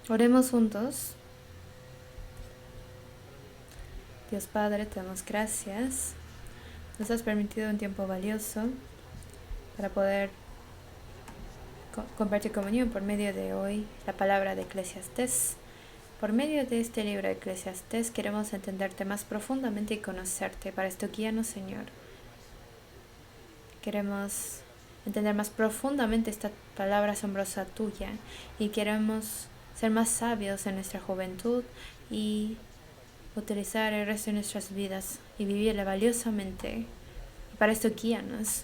Oremos juntos. Dios Padre, te damos gracias. Nos has permitido un tiempo valioso para poder compartir comunión por medio de hoy la palabra de Eclesiastés. Por medio de este libro de Eclesiastés queremos entenderte más profundamente y conocerte. Para esto guíanos, Señor. Queremos entender más profundamente esta palabra asombrosa tuya y queremos ser más sabios en nuestra juventud y utilizar el resto de nuestras vidas y vivirla valiosamente. Y para esto guíanos.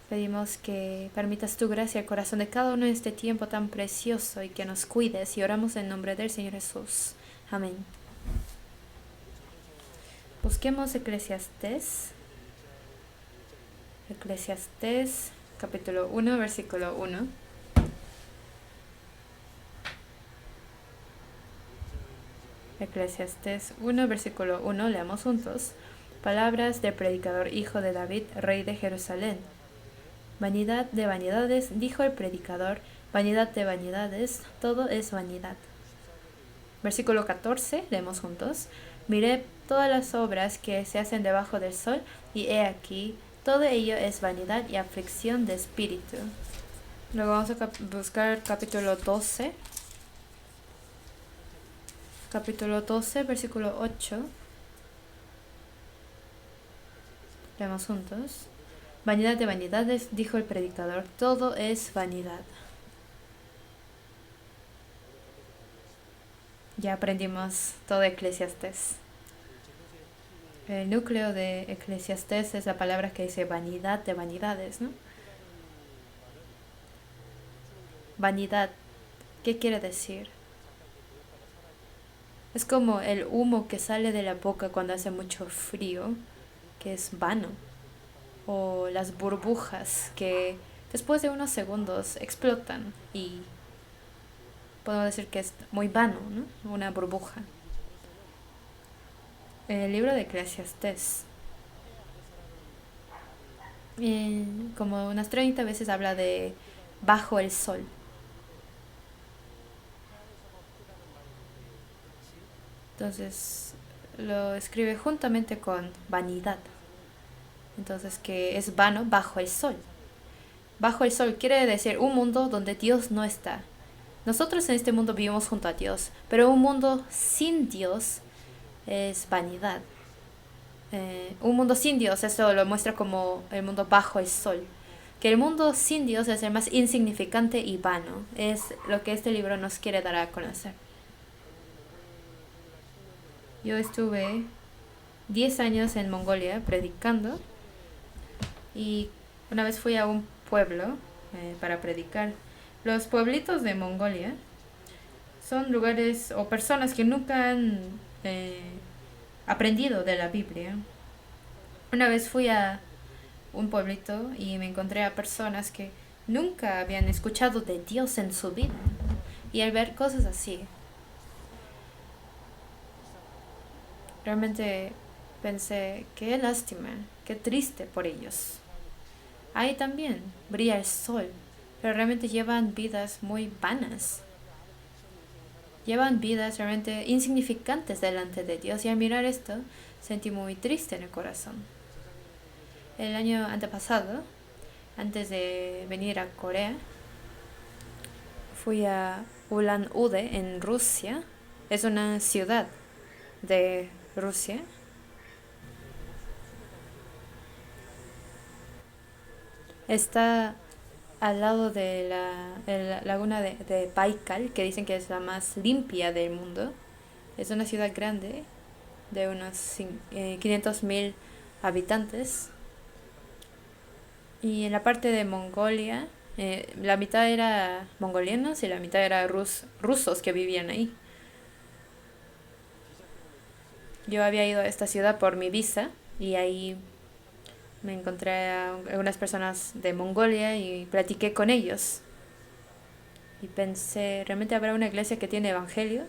Pedimos que permitas tu gracia al corazón de cada uno en este tiempo tan precioso y que nos cuides, y oramos en nombre del Señor Jesús. Amén. Busquemos Eclesiastés. Eclesiastés, capítulo 1, versículo 1. Eclesiastés 1, versículo 1, leamos juntos. Palabras del predicador hijo de David, rey de Jerusalén. Vanidad de vanidades, dijo el predicador, vanidad de vanidades, todo es vanidad. Versículo 14, leemos juntos. Miré todas las obras que se hacen debajo del sol, y he aquí, todo ello es vanidad y aflicción de espíritu. Luego vamos a buscar capítulo 12. Capítulo 12, versículo 8. Leemos juntos. Vanidad de vanidades, dijo el predicador, todo es vanidad. Ya aprendimos todo Eclesiastés. El núcleo de Eclesiastés es la palabra que dice vanidad de vanidades, ¿no? Vanidad, ¿qué quiere decir? Es como el humo que sale de la boca cuando hace mucho frío, que es vano. O las burbujas que después de unos segundos explotan y podemos decir que es muy vano, ¿no? Una burbuja. En el libro de Eclesiastés, como unas 30 veces habla de bajo el sol. Entonces lo escribe juntamente con vanidad. Entonces, que es vano bajo el sol. Bajo el sol quiere decir un mundo donde Dios no está. Nosotros en este mundo vivimos junto a Dios, pero un mundo sin Dios es vanidad. Un mundo sin Dios, eso lo muestra como el mundo bajo el sol. Que el mundo sin Dios es el más insignificante y vano. Es lo que este libro nos quiere dar a conocer. Yo estuve 10 años en Mongolia predicando. Y una vez fui a un pueblo para predicar. Los pueblitos de Mongolia son lugares o personas que nunca han aprendido de la Biblia. Una vez fui a un pueblito y me encontré a personas que nunca habían escuchado de Dios en su vida. Y al ver cosas así, realmente pensé, qué lástima, qué triste por ellos. Ahí también brilla el sol, pero realmente llevan vidas muy vanas. Llevan vidas realmente insignificantes delante de Dios, y al mirar esto sentí muy triste en el corazón. El año antepasado, antes de venir a Corea, fui a Ulan-Ude en Rusia. Es una ciudad de Rusia. Está al lado de la laguna de Baikal, que dicen que es la más limpia del mundo. Es una ciudad grande de unos 500.000 habitantes. Y en la parte de Mongolia, la mitad era mongolianos y la mitad era rusos que vivían ahí. Yo había ido a esta ciudad por mi visa y ahí me encontré a algunas personas de Mongolia y platiqué con ellos. Y pensé, ¿realmente habrá una iglesia que tiene evangelio?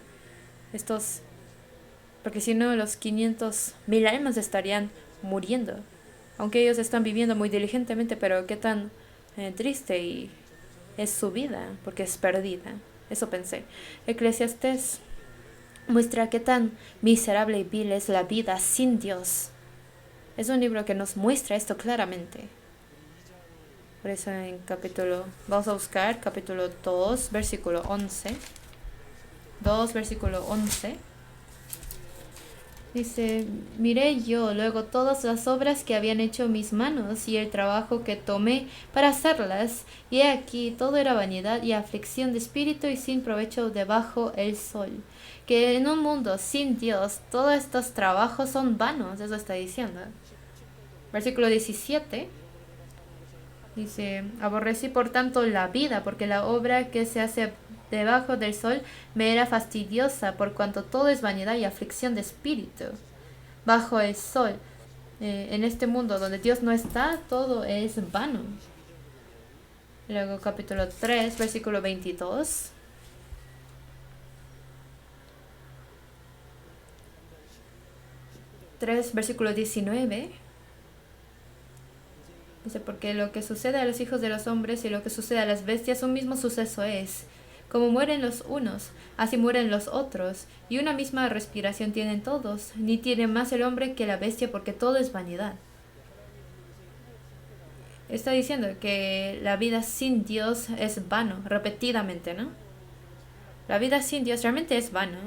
Porque si no, los 500.000 almas estarían muriendo. Aunque ellos están viviendo muy diligentemente, pero qué tan triste y es su vida, porque es perdida. Eso pensé. Eclesiastés muestra qué tan miserable y vil es la vida sin Dios. Es un libro que nos muestra esto claramente. Por eso vamos a buscar capítulo 2, versículo 11. 2, versículo 11. Dice, miré yo luego todas las obras que habían hecho mis manos y el trabajo que tomé para hacerlas, y he aquí todo era vanidad y aflicción de espíritu y sin provecho debajo el sol. Que en un mundo sin Dios todos estos trabajos son vanos, eso está diciendo. Versículo 17. Dice, aborrecí por tanto la vida, porque la obra que se hace debajo del sol me era fastidiosa, por cuanto todo es vanidad y aflicción de espíritu. Bajo el sol, en este mundo donde Dios no está, todo es vano. Luego capítulo 3, versículo 22. Versículo 19. Dice, porque lo que sucede a los hijos de los hombres y lo que sucede a las bestias, un mismo suceso es. Como mueren los unos, así mueren los otros, y una misma respiración tienen todos, ni tiene más el hombre que la bestia, porque todo es vanidad. Está diciendo que la vida sin Dios es vano, repetidamente, ¿no? La vida sin Dios realmente es vano.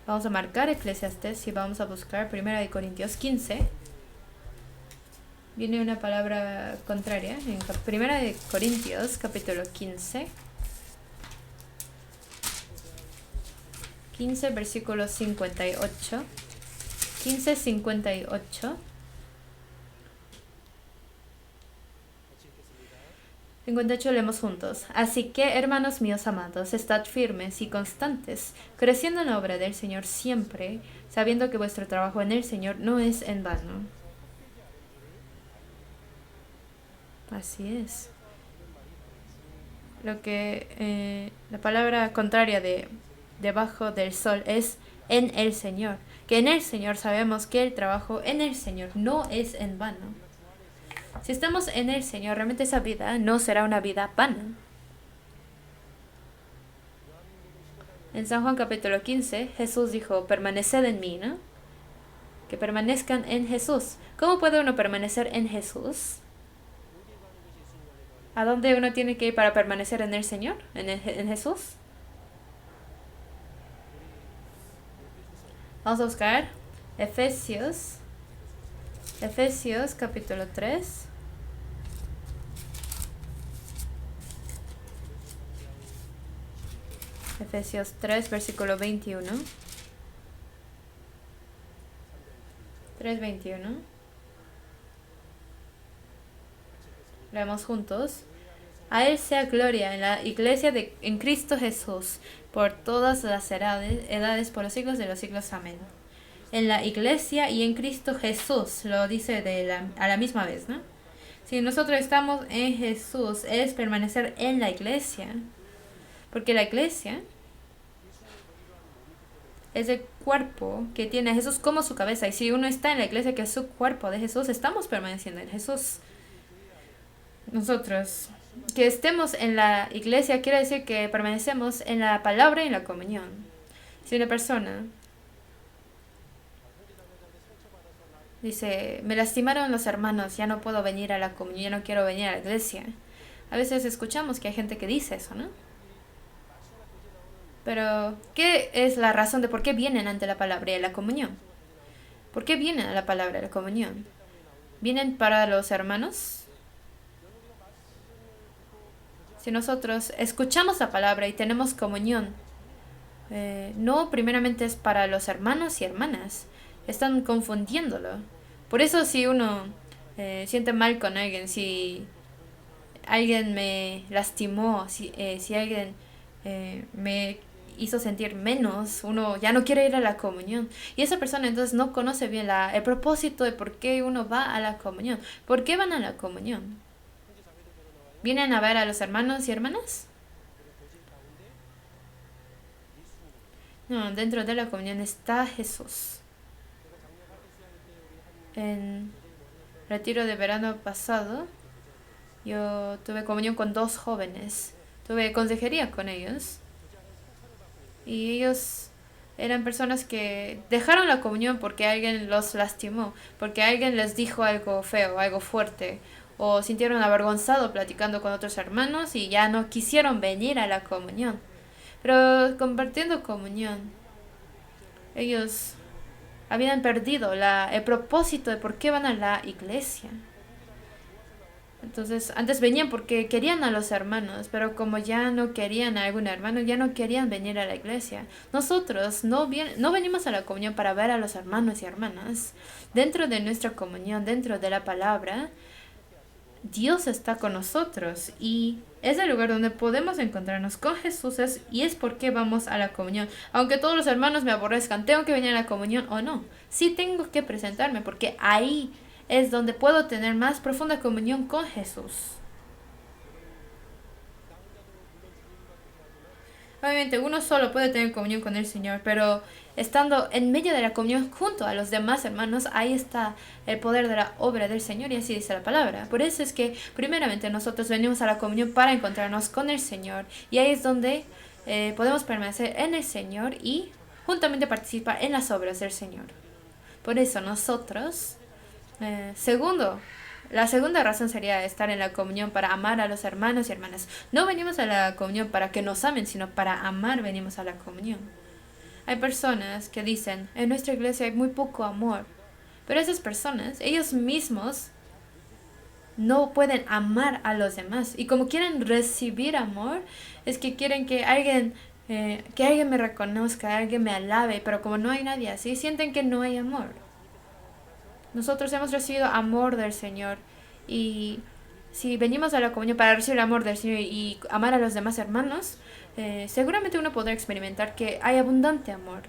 Vamos a marcar Eclesiastés y vamos a buscar 1 Corintios 15. Viene una palabra contraria en 1 Corintios capítulo 15. 15 versículo 58. 15, 58. 58 leemos juntos. Así que, hermanos míos amados, estad firmes y constantes, creciendo en la obra del Señor siempre, sabiendo que vuestro trabajo en el Señor no es en vano. Así es. La palabra contraria de debajo del sol es en el Señor. Que en el Señor sabemos que el trabajo en el Señor no es en vano. Si estamos en el Señor, realmente esa vida no será una vida vana. En San Juan capítulo 15, Jesús dijo, permaneced en mí, ¿no? Que permanezcan en Jesús. ¿Cómo puede uno permanecer en Jesús? ¿A dónde uno tiene que ir para permanecer en el Señor? ¿En Jesús? Vamos a buscar Efesios capítulo 3. Efesios 3, versículo 21. 3:21. Leemos juntos. A Él sea gloria en la iglesia en Cristo Jesús, por todas las edades, por los siglos de los siglos. Amén. En la iglesia y en Cristo Jesús, lo dice a la misma vez, ¿no? Si nosotros estamos en Jesús, es permanecer en la iglesia. Porque la iglesia es el cuerpo que tiene a Jesús como su cabeza. Y si uno está en la iglesia, que es su cuerpo de Jesús, estamos permaneciendo en Jesús. Nosotros, que estemos en la iglesia, quiere decir que permanecemos en la palabra y en la comunión. Si una persona dice, me lastimaron los hermanos, ya no puedo venir a la comunión, ya no quiero venir a la iglesia. A veces escuchamos que hay gente que dice eso, ¿no? Pero, ¿qué es la razón de por qué vienen ante la palabra y la comunión? ¿Por qué vienen a la palabra y la comunión? ¿Vienen para los hermanos? Si nosotros escuchamos la palabra y tenemos comunión, no primeramente es para los hermanos y hermanas. Están confundiéndolo. Por eso si uno siente mal con alguien, si alguien me lastimó, si alguien me hizo sentir menos, uno ya no quiere ir a la comunión. Y esa persona entonces no conoce bien el propósito de por qué uno va a la comunión. ¿Por qué van a la comunión? ¿Vienen a ver a los hermanos y hermanas? No, dentro de la comunión está Jesús. En retiro de verano pasado, yo tuve comunión con 2 jóvenes. tuve consejería con ellos y ellos eran personas que dejaron la comunión porque alguien los lastimó, porque alguien les dijo algo feo, algo fuerte, o sintieron avergonzado platicando con otros hermanos y ya no quisieron venir a la comunión. Pero compartiendo comunión, ellos habían perdido el propósito de por qué van a la iglesia. Entonces, antes venían porque querían a los hermanos, pero como ya no querían a algún hermano, ya no querían venir a la iglesia. Nosotros no venimos a la comunión para ver a los hermanos y hermanas. Dentro de nuestra comunión, dentro de la palabra, Dios está con nosotros y es el lugar donde podemos encontrarnos con Jesús y es porque vamos a la comunión. Aunque todos los hermanos me aborrezcan, tengo que venir a la comunión o no. Sí tengo que presentarme porque ahí es donde puedo tener más profunda comunión con Jesús. Obviamente uno solo puede tener comunión con el Señor, pero estando en medio de la comunión junto a los demás hermanos, ahí está el poder de la obra del Señor y así dice la palabra. Por eso es que primeramente nosotros venimos a la comunión para encontrarnos con el Señor y ahí es donde podemos permanecer en el Señor y juntamente participar en las obras del Señor. Por eso nosotros, la segunda razón sería estar en la comunión para amar a los hermanos y hermanas. No venimos a la comunión para que nos amen, sino para amar venimos a la comunión. Hay personas que dicen, en nuestra iglesia hay muy poco amor. Pero esas personas, ellos mismos, no pueden amar a los demás. Y como quieren recibir amor, es que quieren que alguien me reconozca, alguien me alabe. Pero como no hay nadie así, sienten que no hay amor. Nosotros hemos recibido amor del Señor y si venimos a la comunión para recibir el amor del Señor y amar a los demás hermanos, seguramente uno podrá experimentar que hay abundante amor.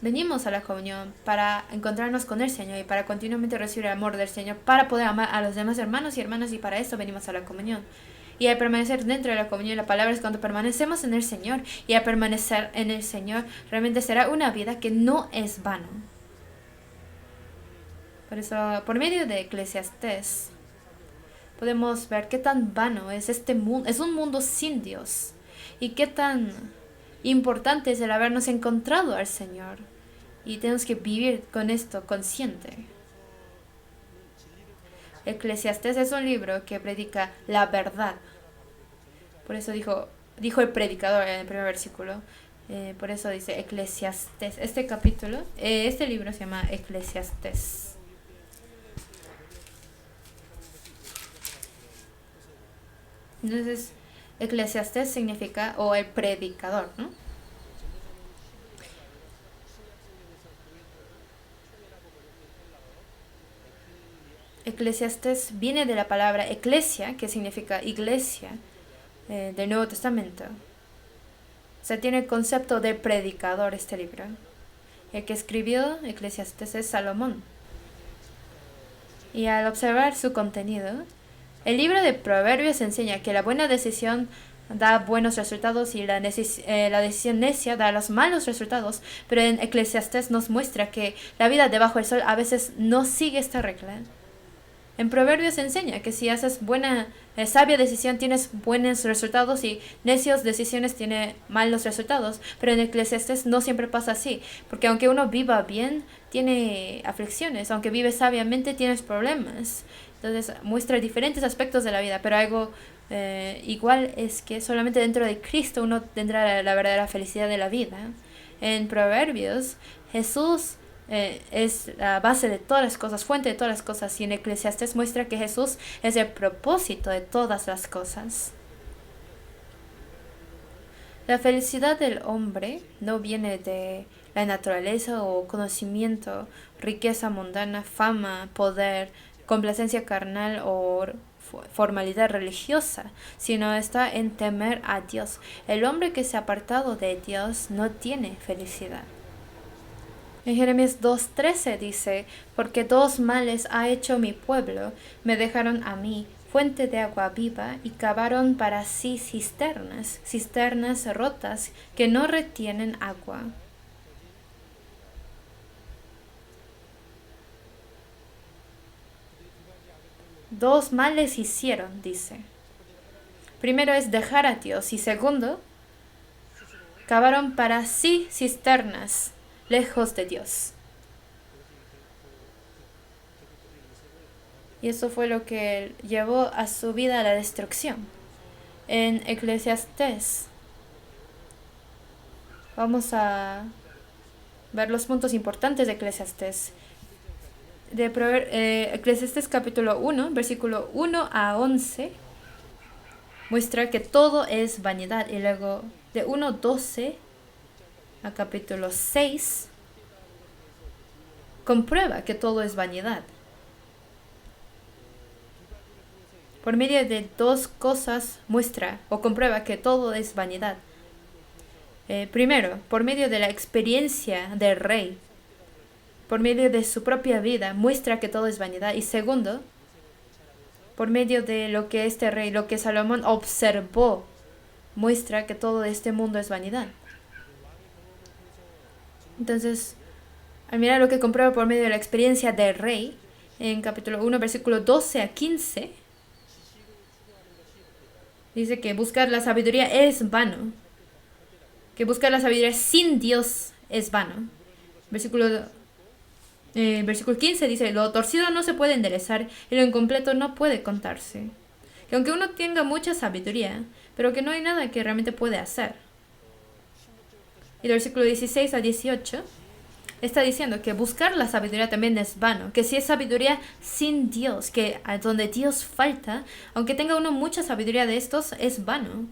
Venimos a la comunión para encontrarnos con el Señor y para continuamente recibir el amor del Señor, para poder amar a los demás hermanos y hermanas y para eso venimos a la comunión. Y al permanecer dentro de la comunión, la palabra es cuando permanecemos en el Señor. Y al permanecer en el Señor, realmente será una vida que no es vano. Por eso, por medio de Eclesiastés, podemos ver qué tan vano es este mundo. Es un mundo sin Dios. Y qué tan importante es el habernos encontrado al Señor. Y tenemos que vivir con esto consciente. Eclesiastés es un libro que predica la verdad. Por eso dijo el predicador en el primer versículo. Por eso dice Eclesiastés. Este capítulo, este libro se llama Eclesiastés. Entonces, Eclesiastés significa, o el predicador, ¿no? Eclesiastés viene de la palabra eclesia, que significa iglesia, del Nuevo Testamento. O sea, tiene el concepto de predicador este libro. El que escribió Eclesiastés es Salomón. Y al observar su contenido, el libro de Proverbios enseña que la buena decisión da buenos resultados y la decisión necia da los malos resultados, pero en Eclesiastés nos muestra que la vida debajo del sol a veces no sigue esta regla. En Proverbios enseña que si haces sabia decisión tienes buenos resultados y necios decisiones tiene malos resultados. Pero en Eclesiastés no siempre pasa así, porque aunque uno viva bien, tiene aflicciones. Aunque vive sabiamente, tienes problemas. Entonces muestra diferentes aspectos de la vida, pero algo igual es que solamente dentro de Cristo uno tendrá la verdadera felicidad de la vida. En Proverbios, Jesús es la base de todas las cosas, fuente de todas las cosas, y en Eclesiastés muestra que Jesús es el propósito de todas las cosas. La felicidad del hombre no viene de la naturaleza o conocimiento, riqueza mundana, fama, poder, complacencia carnal o formalidad religiosa, sino está en temer a Dios. El hombre que se ha apartado de Dios no tiene felicidad. En Jeremías 2:13 dice, porque dos males ha hecho mi pueblo, me dejaron a mí fuente de agua viva y cavaron para sí cisternas rotas que no retienen agua. dos males hicieron, dice. Primero es dejar a Dios y segundo, cavaron para sí cisternas lejos de Dios. Y eso fue lo que llevó a su vida a la destrucción. En Eclesiastés vamos a ver los puntos importantes de Eclesiastés. Eclesiastés capítulo 1, versículo 1 a 11, muestra que todo es vanidad. Y luego de 1:12 a capítulo 6, comprueba que todo es vanidad. Por medio de dos cosas muestra o comprueba que todo es vanidad. Primero, por medio de la experiencia del rey, por medio de su propia vida, muestra que todo es vanidad. Y segundo, por medio de lo que este rey, lo que Salomón observó, muestra que todo este mundo es vanidad. Entonces, al mirar lo que comprueba por medio de la experiencia del rey, en capítulo 1, versículo 12 a 15, dice que buscar la sabiduría es vano. Que buscar la sabiduría sin Dios es vano. Versículo 15 dice, lo torcido no se puede enderezar y lo incompleto no puede contarse. Que aunque uno tenga mucha sabiduría, pero que no hay nada que realmente puede hacer. Y del versículo 16 a 18 está diciendo que buscar la sabiduría también es vano. Que si es sabiduría sin Dios, que donde Dios falta, aunque tenga uno mucha sabiduría de estos, es vano.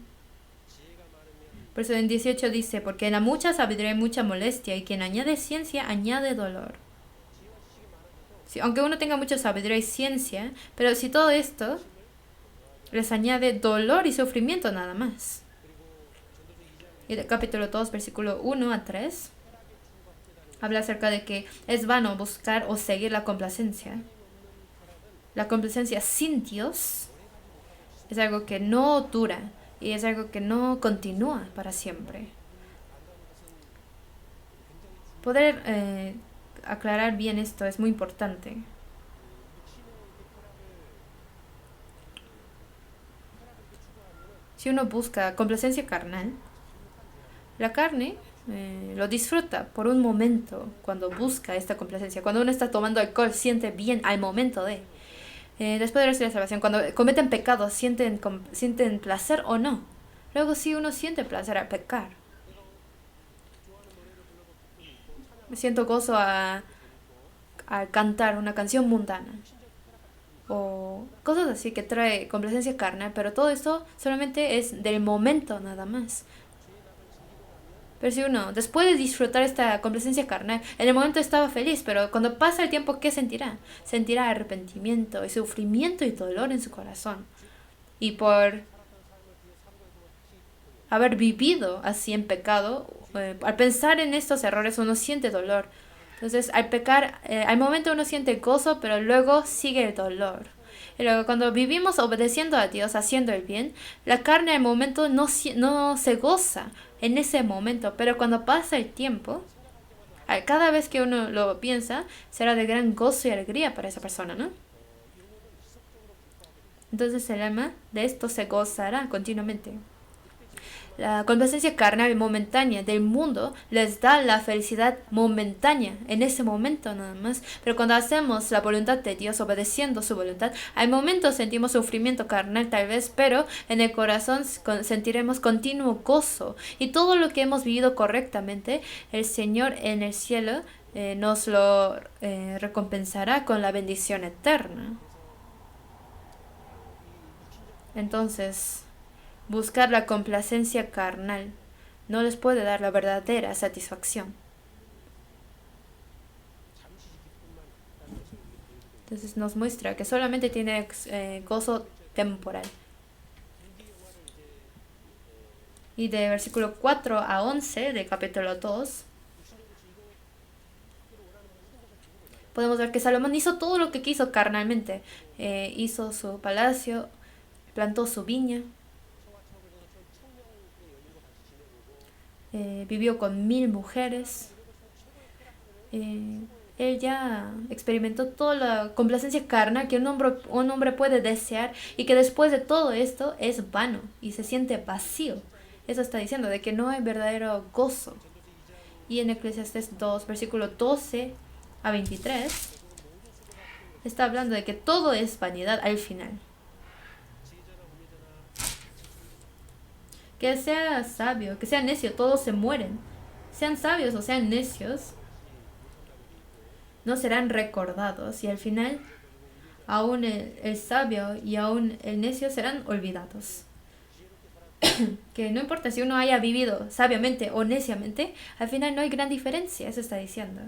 Por eso en 18 dice, porque en la mucha sabiduría hay mucha molestia, y quien añade ciencia añade dolor. Sí, aunque uno tenga mucha sabiduría y ciencia, pero si todo esto les añade dolor y sufrimiento nada más. Y del capítulo 2, versículo 1 a 3, habla acerca de que es vano buscar o seguir la complacencia. La complacencia sin Dios es algo que no dura y es algo que no continúa para siempre. Poder aclarar bien esto es muy importante. Si uno busca complacencia carnal, la carne lo disfruta por un momento cuando busca esta complacencia. Cuando uno está tomando alcohol, siente bien al momento de. Después de recibir la salvación, cuando cometen pecados, sienten placer o no. Luego sí uno siente placer al pecar. Siento gozo a cantar una canción mundana. O cosas así que trae complacencia carnal, pero todo esto solamente es del momento nada más. Pero si uno, después de disfrutar esta complacencia carnal, en el momento estaba feliz, pero cuando pasa el tiempo, ¿qué sentirá? Sentirá arrepentimiento y sufrimiento y dolor en su corazón. Y por haber vivido así en pecado, al pensar en estos errores uno siente dolor. Entonces al pecar, al momento uno siente gozo, pero luego sigue el dolor. Y luego cuando vivimos obedeciendo a Dios, haciendo el bien, la carne al momento no se goza en ese momento, pero cuando pasa el tiempo, cada vez que uno lo piensa, será de gran gozo y alegría para esa persona, ¿no? Entonces el alma de esto se gozará continuamente. La complacencia carnal momentánea del mundo les da la felicidad momentánea en ese momento nada más. Pero cuando hacemos la voluntad de Dios, obedeciendo su voluntad, al momento sentimos sufrimiento carnal tal vez, pero en el corazón sentiremos continuo gozo. Y todo lo que hemos vivido correctamente, el Señor en el cielo nos lo recompensará con la bendición eterna. Entonces, buscar la complacencia carnal no les puede dar la verdadera satisfacción. Entonces nos muestra que solamente tiene gozo temporal. Y de versículo 4 a 11 de capítulo 2, podemos ver que Salomón hizo todo lo que quiso carnalmente. Hizo su palacio, plantó su viña, vivió con 1000 mujeres, Él ya experimentó toda la complacencia carnal que un hombre puede desear y que después de todo esto es vano y se siente vacío. Eso está diciendo de que no hay verdadero gozo. Y en Eclesiastés 2, versículo 12 a 23, está hablando de que todo es vanidad al final. Que sea sabio, que sea necio, todos se mueren. Sean sabios o sean necios, no serán recordados y al final aún el sabio y aún el necio serán olvidados. Que no importa si uno haya vivido sabiamente o neciamente, al final no hay gran diferencia, eso está diciendo.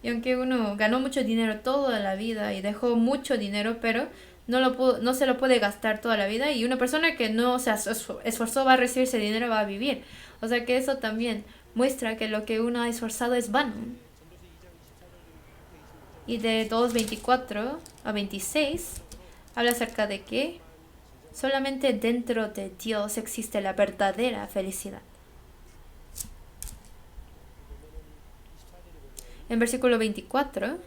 Y aunque uno ganó mucho dinero toda la vida y dejó mucho dinero, pero no se lo puede gastar toda la vida, y una persona que no se esforzó va a recibir ese dinero, va a vivir. O sea que eso también muestra que lo que uno ha esforzado es vano. Y de 2:24 a 26 habla acerca de que solamente dentro de Dios existe la verdadera felicidad. En versículo 24,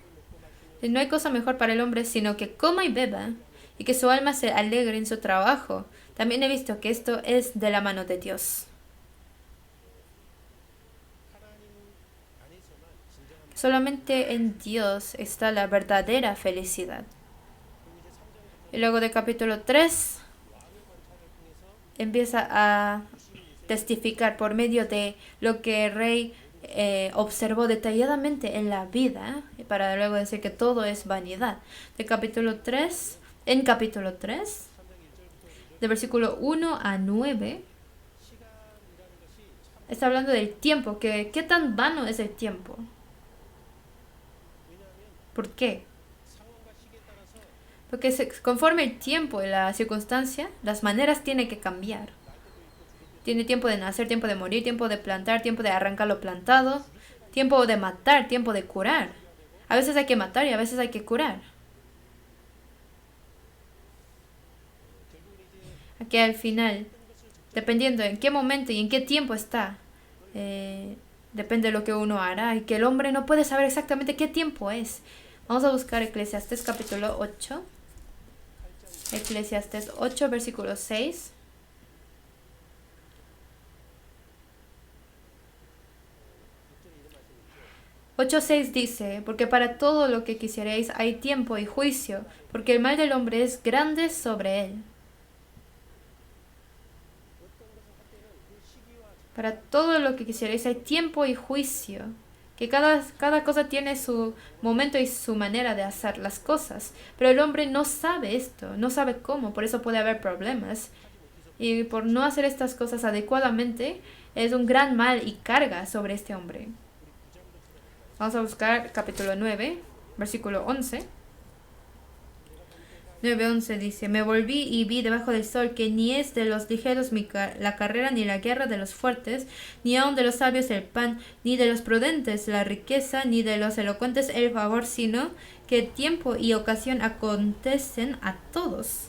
no hay cosa mejor para el hombre sino que coma y beba y que su alma se alegre en su trabajo. También he visto que esto es de la mano de Dios. Solamente en Dios está la verdadera felicidad. Y luego de capítulo 3 empieza a testificar por medio de lo que el rey observó detalladamente en la vida, para luego decir que todo es vanidad. En capítulo 3, de versículo 1 a 9, está hablando del tiempo, que qué tan vano es el tiempo. ¿Por qué? Porque conforme el tiempo y la circunstancia, las maneras tienen que cambiar. Tiene tiempo de nacer, tiempo de morir, tiempo de plantar, tiempo de arrancar lo plantado, tiempo de matar, tiempo de curar. A veces hay que matar y a veces hay que curar. Aquí al final, dependiendo en qué momento y en qué tiempo está, depende de lo que uno hará, y que el hombre no puede saber exactamente qué tiempo es. Vamos a buscar Eclesiastés capítulo 8. Eclesiastés 8, versículo 6. (8:6) dice: porque para todo lo que quisierais hay tiempo y juicio, porque el mal del hombre es grande sobre él. Para todo lo que quisierais hay tiempo y juicio. Que cada cosa tiene su momento y su manera de hacer las cosas. Pero el hombre no sabe esto, no sabe cómo, por eso puede haber problemas. Y por no hacer estas cosas adecuadamente, es un gran mal y carga sobre este hombre. Vamos a buscar capítulo 9, versículo 11. 9:11 dice: me volví y vi debajo del sol que ni es de los ligeros la carrera, ni la guerra de los fuertes, ni aun de los sabios el pan, ni de los prudentes la riqueza, ni de los elocuentes el favor, sino que tiempo y ocasión acontecen a todos.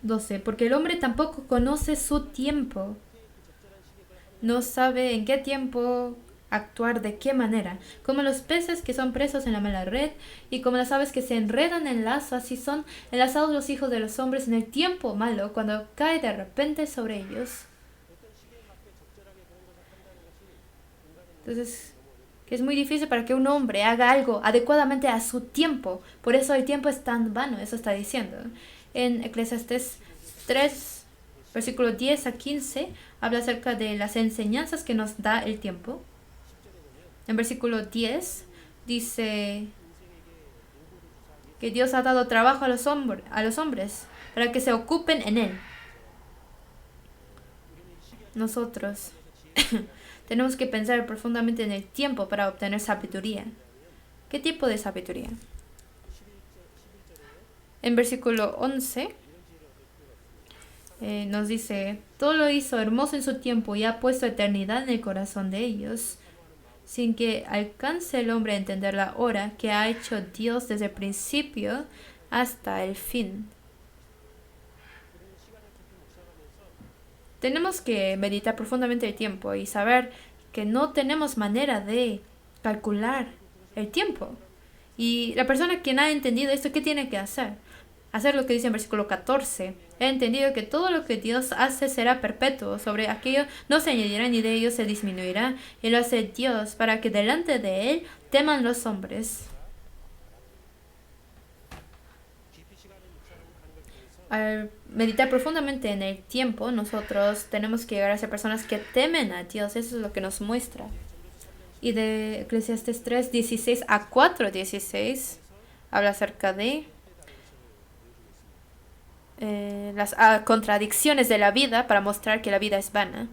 12. Porque el hombre tampoco conoce su tiempo. No sabe en qué tiempo actuar, de qué manera. Como los peces que son presos en la mala red, y como las aves que se enredan en lazo, así son enlazados los hijos de los hombres en el tiempo malo, cuando cae de repente sobre ellos. Entonces, que es muy difícil para que un hombre haga algo adecuadamente a su tiempo. Por eso el tiempo es tan vano, eso está diciendo. En Eclesiastés 3, versículo 10 a 15, habla acerca de las enseñanzas que nos da el tiempo. En versículo 10 dice que Dios ha dado trabajo a los hombres para que se ocupen en él. Nosotros tenemos que pensar profundamente en el tiempo para obtener sabiduría. ¿Qué tipo de sabiduría? En versículo 11 nos dice: todo lo hizo hermoso en su tiempo y ha puesto eternidad en el corazón de ellos, sin que alcance el hombre a entender la hora que ha hecho Dios desde el principio hasta el fin. tenemos que meditar profundamente el tiempo y saber que no tenemos manera de calcular el tiempo. Y la persona quien ha entendido esto, ¿qué tiene que hacer? Hacer lo que dice en versículo 14. He entendido que todo lo que Dios hace será perpetuo. Sobre aquello no se añadirá ni de ello se disminuirá. Y lo hace Dios para que delante de Él teman los hombres. Al meditar profundamente en el tiempo, nosotros tenemos que llegar a ser personas que temen a Dios. Eso es lo que nos muestra. Y de Eclesiastes 3, 16 a 4, 16, habla acerca de las contradicciones de la vida para mostrar que la vida es vana.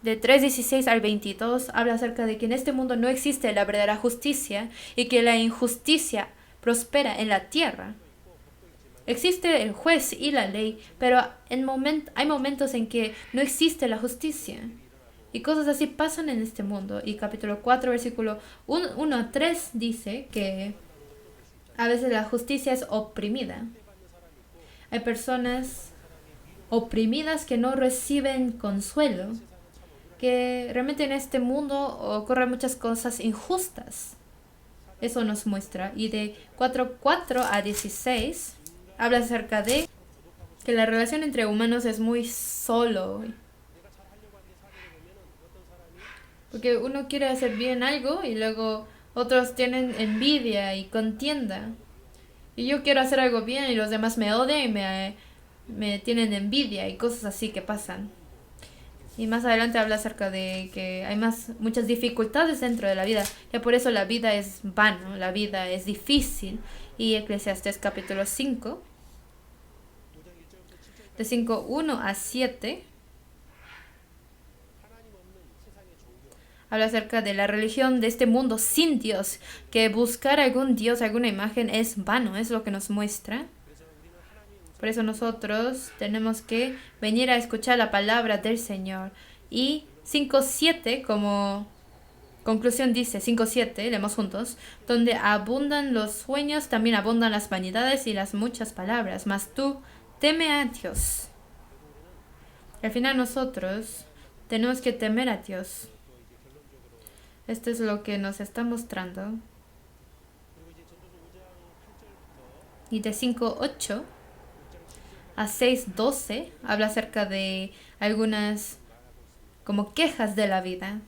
De 3:16 al 22 habla acerca de que en este mundo no existe la verdadera justicia y que la injusticia prospera en la tierra. Existe el juez y la ley, pero hay momentos en que no existe la justicia. Y cosas así pasan en este mundo. Y capítulo 4, versículo 1 a 3 dice que a veces la justicia es oprimida. Hay personas oprimidas que no reciben consuelo. Que realmente en este mundo ocurren muchas cosas injustas. Eso nos muestra. Y de 4:4 a 16 habla acerca de que la relación entre humanos es muy solo. Porque uno quiere hacer bien algo y luego otros tienen envidia y contienda. Y yo quiero hacer algo bien y los demás me odian y me tienen envidia y cosas así que pasan. Y más adelante habla acerca de que hay muchas dificultades dentro de la vida. Ya por eso la vida es vana, la vida es difícil. Y Eclesiastés capítulo 5, de 5:1 a 7, habla acerca de la religión de este mundo sin Dios. Que buscar algún Dios, alguna imagen es vano, es lo que nos muestra. Por eso nosotros tenemos que venir a escuchar la palabra del Señor. Y 5:7 como conclusión dice, 5:7, leemos juntos, donde abundan los sueños, también abundan las vanidades y las muchas palabras, mas tú teme a Dios. Al final nosotros tenemos que temer a Dios. Esto es lo que nos está mostrando. Y de 5:8 a 6:12 habla acerca de algunas como quejas de la vida.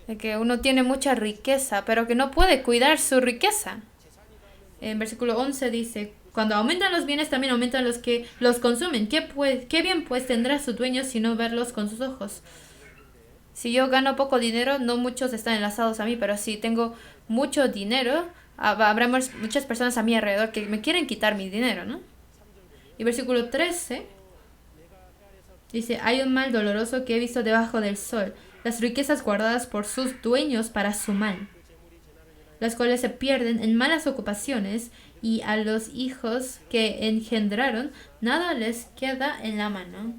De que uno tiene mucha riqueza, pero que no puede cuidar su riqueza. En versículo 11 dice, cuando aumentan los bienes, también aumentan los que los consumen. ¿Qué bien pues tendrá su dueño si no verlos con sus ojos? Si yo gano poco dinero, no muchos están enlazados a mí, pero si tengo mucho dinero, habrá muchas personas a mi alrededor que me quieren quitar mi dinero, ¿no? Y versículo 13 dice, hay un mal doloroso que he visto debajo del sol, las riquezas guardadas por sus dueños para su mal, las cuales se pierden en malas ocupaciones, y a los hijos que engendraron nada les queda en la mano.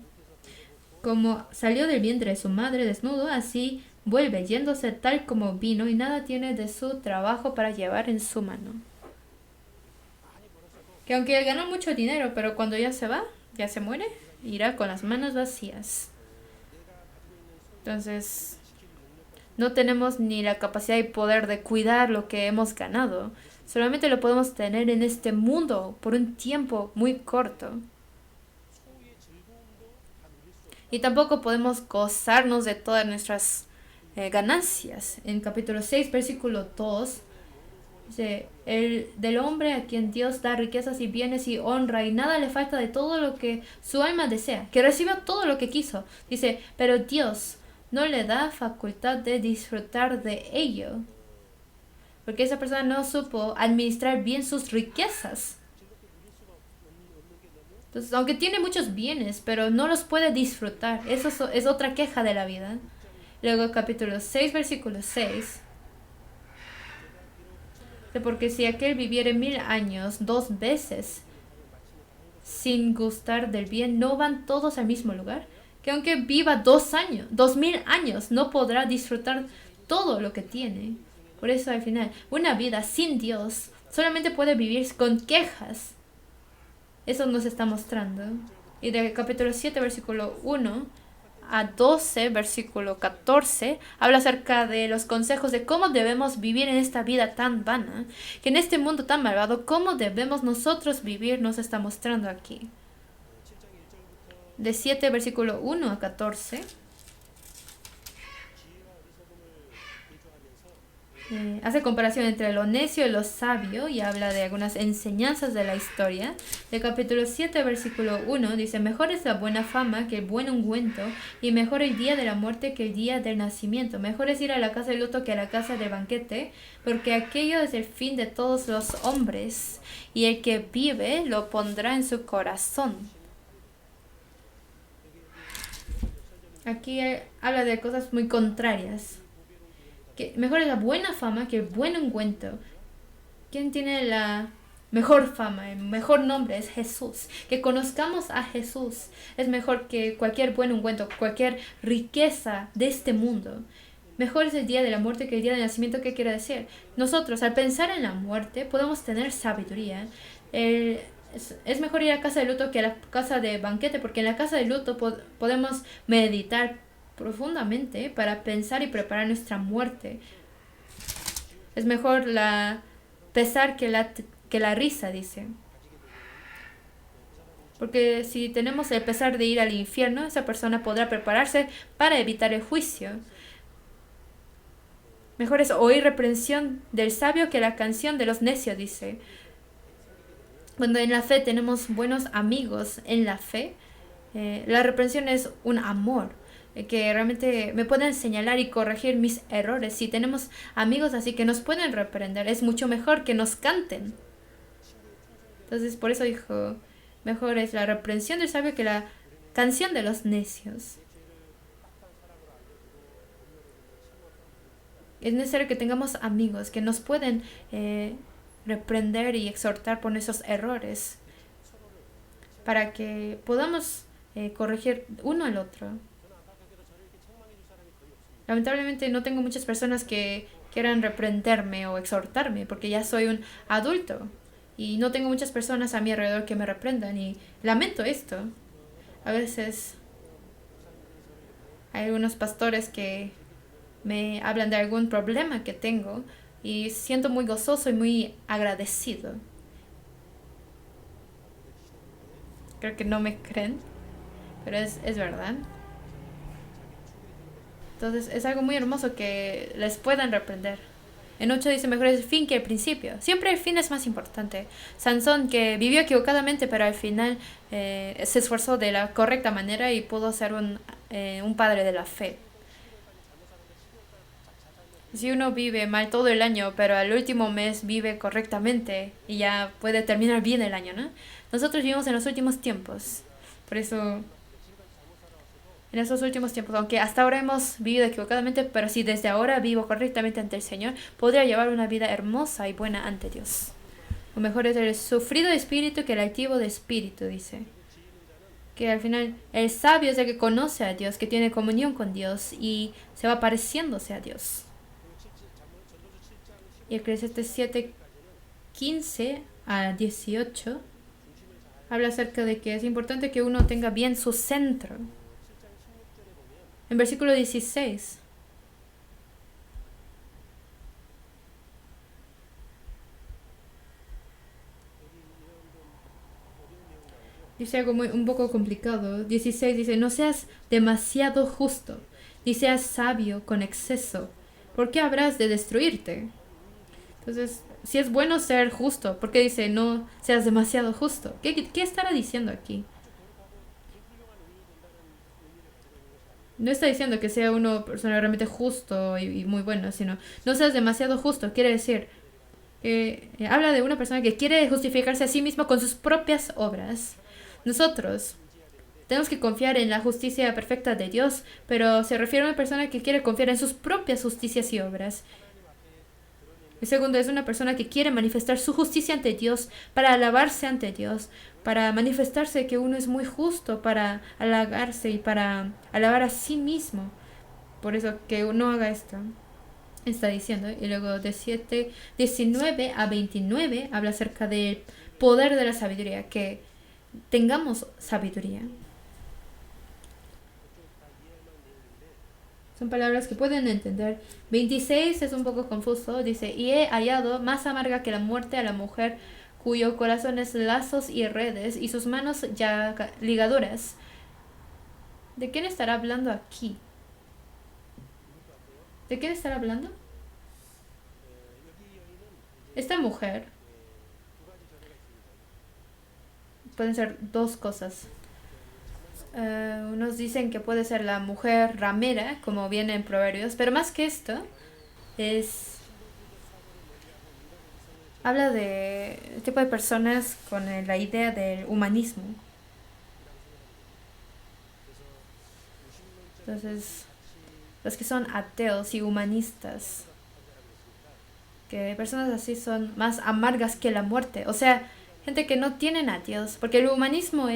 Como salió del vientre de su madre desnudo, así vuelve yéndose tal como vino, y nada tiene de su trabajo para llevar en su mano. Que aunque él ganó mucho dinero, pero cuando ya se va, ya se muere, irá con las manos vacías. Entonces, no tenemos ni la capacidad y poder de cuidar lo que hemos ganado. Solamente lo podemos tener en este mundo por un tiempo muy corto. Y tampoco podemos gozarnos de todas nuestras ganancias. En capítulo 6, versículo 2, dice, del hombre a quien Dios da riquezas y bienes y honra, y nada le falta de todo lo que su alma desea, que reciba todo lo que quiso. Dice, pero Dios no le da facultad de disfrutar de ello, porque esa persona no supo administrar bien sus riquezas. Entonces, aunque tiene muchos bienes, pero no los puede disfrutar. Eso es otra queja de la vida. Luego capítulo 6, versículo 6. Porque si aquel viviere 1000 años 2 veces sin gustar del bien, ¿no van todos al mismo lugar? Que aunque viva 2000 años, no podrá disfrutar todo lo que tiene. Por eso al final, una vida sin Dios solamente puede vivir con quejas. Eso nos está mostrando. Y del capítulo 7, versículo 1 a 12, versículo 14, habla acerca de los consejos de cómo debemos vivir en esta vida tan vana, que en este mundo tan malvado, cómo debemos nosotros vivir, nos está mostrando aquí. De 7, versículo 1 a 14. Hace comparación entre lo necio y lo sabio y habla de algunas enseñanzas de la historia. De capítulo 7, versículo 1 dice: mejor es la buena fama que el buen ungüento, y mejor el día de la muerte que el día del nacimiento. Mejor es ir a la casa de luto que a la casa de banquete, porque aquello es el fin de todos los hombres, y el que vive lo pondrá en su corazón. Aquí habla de cosas muy contrarias. Que mejor es la buena fama que el buen ungüento. ¿Quién tiene la mejor fama? El mejor nombre es Jesús. Que conozcamos a Jesús es mejor que cualquier buen ungüento, cualquier riqueza de este mundo. Mejor es el día de la muerte que el día del nacimiento. ¿Qué quiere decir? Nosotros, al pensar en la muerte, podemos tener sabiduría. Es mejor ir a la casa de luto que a la casa de banquete, porque en la casa de luto podemos meditar profundamente para pensar y preparar nuestra muerte. Es mejor pesar que la risa, dice. Porque si tenemos el pesar de ir al infierno, esa persona podrá prepararse para evitar el juicio. Mejor es oír reprensión del sabio que la canción de los necios, dice. Cuando en la fe tenemos buenos amigos en la fe, la reprensión es un amor que realmente me pueden señalar y corregir mis errores. Si tenemos amigos así que nos pueden reprender, es mucho mejor que nos canten. Entonces por eso dijo, mejor es la reprensión del sabio que la canción de los necios. Es necesario que tengamos amigos que nos pueden reprender y exhortar por nuestros errores, para que podamos corregir uno al otro. Lamentablemente no tengo muchas personas que quieran reprenderme o exhortarme, porque ya soy un adulto y no tengo muchas personas a mi alrededor que me reprendan, y lamento esto. A veces hay algunos pastores que me hablan de algún problema que tengo y siento muy gozoso y muy agradecido. Creo que no me creen, pero es verdad. Entonces es algo muy hermoso que les puedan reprender. En 8 dice, mejor es el fin que el principio. Siempre el fin es más importante. Sansón, que vivió equivocadamente, pero al final se esforzó de la correcta manera y pudo ser un padre de la fe. Si uno vive mal todo el año, pero al último mes vive correctamente y ya puede terminar bien el año, ¿no? Nosotros vivimos en los últimos tiempos. Por eso, en esos últimos tiempos, aunque hasta ahora hemos vivido equivocadamente, pero si desde ahora vivo correctamente ante el Señor, podría llevar una vida hermosa y buena ante Dios. O mejor es el sufrido de espíritu que el altivo de espíritu, dice. Que al final el sabio es el que conoce a Dios, que tiene comunión con Dios y se va pareciéndose a Dios. Y Eclesiastés 7, 15 a 18 habla acerca de que es importante que uno tenga bien su centro. En versículo 16 dice algo un poco complicado. 16 dice, no seas demasiado justo, ni seas sabio con exceso, ¿por qué habrás de destruirte? Entonces, si es bueno ser justo, ¿por qué dice no seas demasiado justo? ¿Qué estará diciendo aquí? No está diciendo que sea uno persona realmente justo y muy bueno, sino no seas demasiado justo. Quiere decir, habla de una persona que quiere justificarse a sí mismo con sus propias obras. Nosotros tenemos que confiar en la justicia perfecta de Dios, pero se refiere a una persona que quiere confiar en sus propias justicias y obras. El segundo es una persona que quiere manifestar su justicia ante Dios, para alabarse ante Dios, para manifestarse que uno es muy justo, para halagarse y para alabar a sí mismo. Por eso que uno haga esto, está diciendo. Y luego de 19 a 29 habla acerca del poder de la sabiduría, que tengamos sabiduría. Son palabras que pueden entender. 26 es un poco confuso. Dice, y he hallado más amarga que la muerte a la mujer cuyo corazón es lazos y redes y sus manos ligaduras. ¿De quién estará hablando aquí? ¿De quién estará hablando? Esta mujer pueden ser dos cosas. Unos dicen que puede ser la mujer ramera, como viene en Proverbios, pero más que esto, habla de tipo de personas con la idea del humanismo. Entonces, los que son ateos y humanistas, que personas así son más amargas que la muerte. O sea, gente que no tienen a Dios, porque el humanismo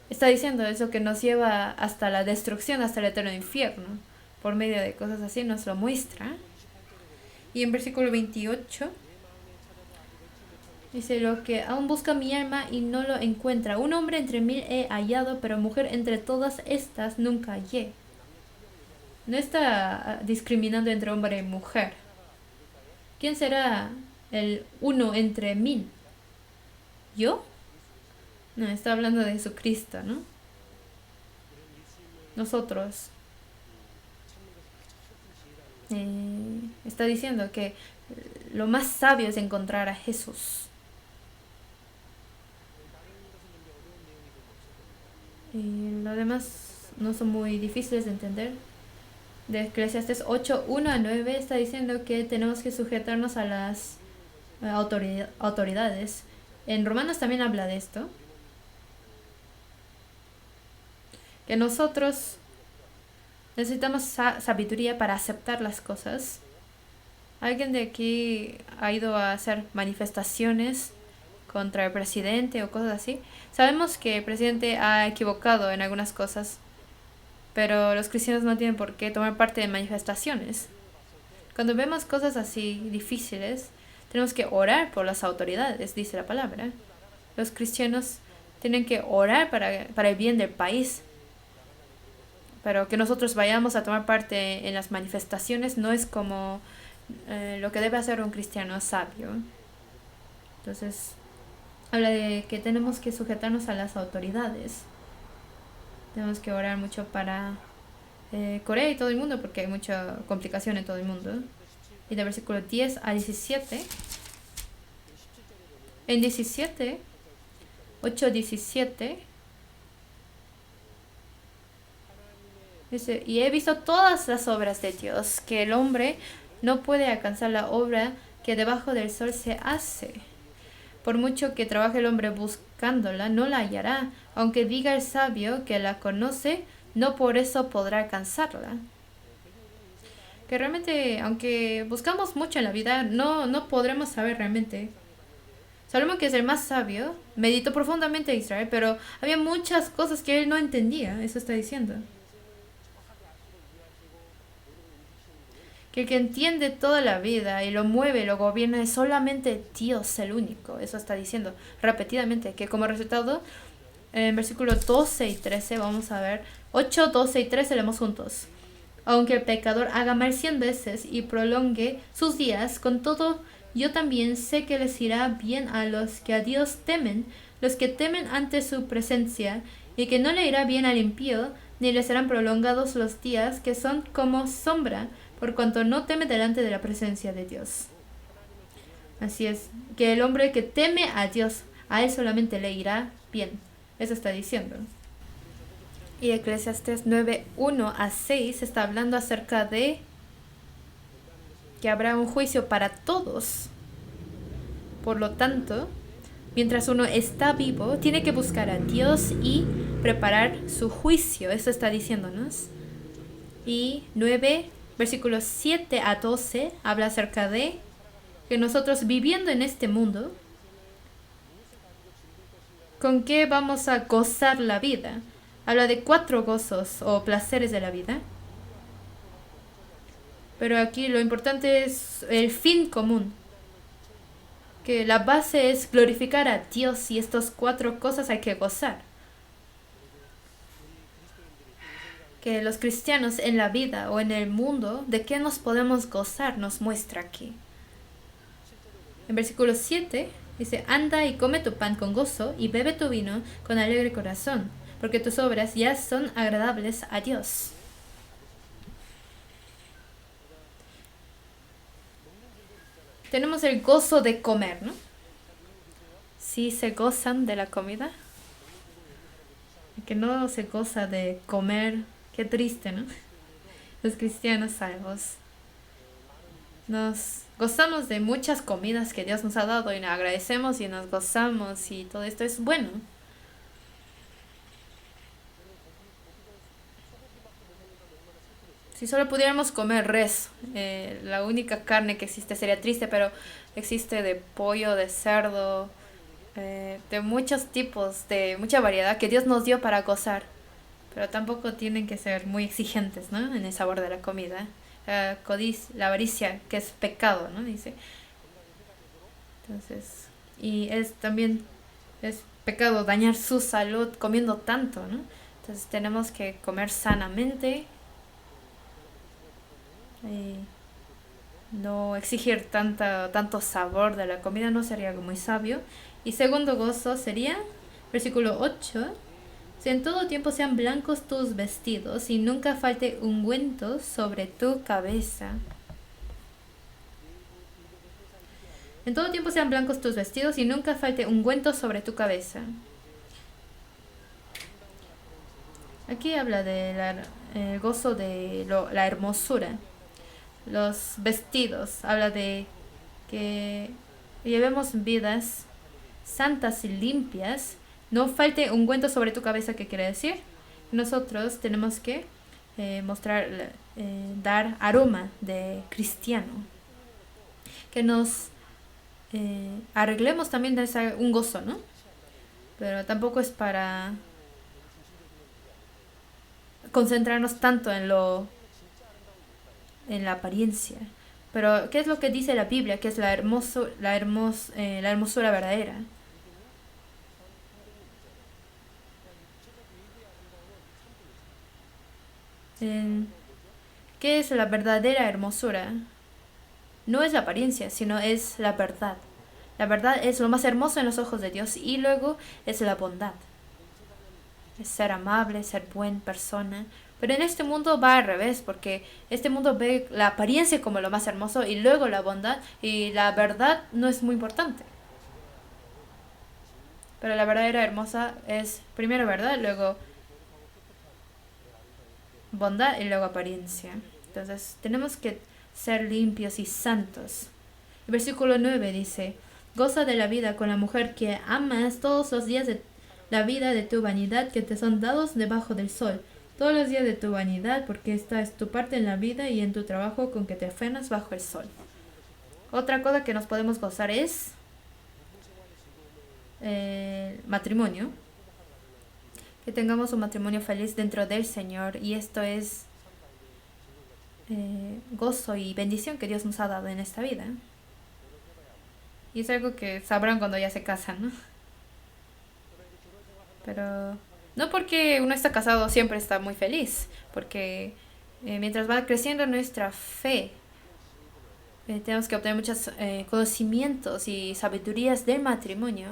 está diciendo eso que nos lleva hasta la destrucción, hasta el eterno infierno. Por medio de cosas así nos lo muestra. Y en versículo 28 dice, lo que aún busca mi alma y no lo encuentra. Un hombre entre 1000 he hallado, pero mujer entre todas estas nunca hallé. No está discriminando entre hombre y mujer. ¿Quién será el uno entre 1000? ¿Yo? No, está hablando de Jesucristo, ¿no? Nosotros. Está diciendo que lo más sabio es encontrar a Jesús. Y lo demás no son muy difíciles de entender. De Eclesiastes 8, 1 a 9 está diciendo que tenemos que sujetarnos a las autoridades. En Romanos también habla de esto. Que nosotros necesitamos sabiduría para aceptar las cosas. ¿Alguien de aquí ha ido a hacer manifestaciones contra el presidente o cosas así? Sabemos que el presidente ha equivocado en algunas cosas, pero los cristianos no tienen por qué tomar parte de manifestaciones. Cuando vemos cosas así difíciles, tenemos que orar por las autoridades, dice la palabra. Los cristianos tienen que orar para el bien del país. Pero que nosotros vayamos a tomar parte en las manifestaciones no es como lo que debe hacer un cristiano sabio. Entonces, habla de que tenemos que sujetarnos a las autoridades. Tenemos que orar mucho para Corea y todo el mundo, porque hay mucha complicación en todo el mundo. Y de versículo 10 a 17. En 17, 8:17 dice, y he visto todas las obras de Dios, que el hombre no puede alcanzar la obra que debajo del sol se hace. Por mucho que trabaje el hombre buscándola, no la hallará. Aunque diga el sabio que la conoce, no por eso podrá alcanzarla. Que realmente, aunque buscamos mucho en la vida, no podremos saber realmente. Salomón, que es el más sabio, meditó profundamente a Israel, pero había muchas cosas que él no entendía. Eso está diciendo. Que el que entiende toda la vida y lo mueve, lo gobierna, es solamente Dios el único. Eso está diciendo repetidamente. Que como resultado, en versículos 12 y 13, vamos a ver, 8, 12 y 13 leemos juntos. Aunque el pecador haga mal 100 veces y prolongue sus días, con todo, yo también sé que les irá bien a los que a Dios temen, los que temen ante su presencia, y que no le irá bien al impío, ni le serán prolongados los días que son como sombra, por cuanto no teme delante de la presencia de Dios. Así es, que el hombre que teme a Dios, a él solamente le irá bien. Eso está diciendo. Y Eclesiastes 9, 1 a 6 está hablando acerca de que habrá un juicio para todos. Por lo tanto, mientras uno está vivo, tiene que buscar a Dios y preparar su juicio. Eso está diciéndonos. Y 9, versículos 7 a 12 habla acerca de que nosotros viviendo en este mundo, ¿con qué vamos a gozar la vida? Habla de 4 gozos o placeres de la vida. Pero aquí lo importante es el fin común. que la base es glorificar a Dios y estas cuatro cosas hay que gozar. Que los cristianos en la vida o en el mundo, ¿de qué nos podemos gozar? Nos muestra aquí. En versículo 7 dice, anda y come tu pan con gozo y bebe tu vino con alegre corazón, porque tus obras ya son agradables a Dios. Tenemos el gozo de comer, ¿no? ¿Sí se gozan de la comida? Que no se goza de comer. Qué triste, ¿no? Los cristianos salvos nos gozamos de muchas comidas que Dios nos ha dado y nos agradecemos y nos gozamos y todo esto es bueno. Si solo pudiéramos comer res, la única carne que existe sería triste, pero existe de pollo, de cerdo, de muchos tipos, de mucha variedad que Dios nos dio para gozar. Pero tampoco tienen que ser muy exigentes, ¿no? En el sabor de la comida. La avaricia, que es pecado, ¿no? Dice. Entonces, y es también es pecado dañar su salud comiendo tanto, ¿no? Entonces tenemos que comer sanamente y no exigir tanto sabor de la comida, no sería algo muy sabio. Y segundo gozo sería, versículo 8, si en todo tiempo sean blancos tus vestidos y nunca falte ungüento sobre tu cabeza. En todo tiempo sean blancos tus vestidos y nunca falte ungüento sobre tu cabeza. Aquí habla del gozo de la hermosura. Los vestidos, habla de que llevemos vidas santas y limpias. No falte ungüento sobre tu cabeza, ¿qué quiere decir? Nosotros tenemos que dar aroma de cristiano. Que nos arreglemos también de un gozo, ¿no? Pero tampoco es para concentrarnos tanto en la apariencia. Pero, ¿qué es lo que dice la Biblia? Que es la hermosura verdadera. ¿Qué es la verdadera hermosura? No es la apariencia, sino es la verdad. La verdad es lo más hermoso en los ojos de Dios y luego es la bondad. Es ser amable, ser buena persona. Pero en este mundo va al revés, porque este mundo ve la apariencia como lo más hermoso y luego la bondad, y la verdad no es muy importante. Pero la verdadera hermosa es primero verdad, luego bondad y luego apariencia. Entonces tenemos que ser limpios y santos. El versículo 9 dice, goza de la vida con la mujer que amas todos los días de la vida de tu vanidad que te son dados debajo del sol. Todos los días de tu vanidad, porque esta es tu parte en la vida y en tu trabajo con que te afanas bajo el sol. Otra cosa que nos podemos gozar es matrimonio. Que tengamos un matrimonio feliz dentro del Señor, y esto es gozo y bendición que Dios nos ha dado en esta vida. Y es algo que sabrán cuando ya se casan, ¿no? Pero no porque uno está casado siempre está muy feliz, porque mientras va creciendo nuestra fe, tenemos que obtener muchos conocimientos y sabidurías del matrimonio.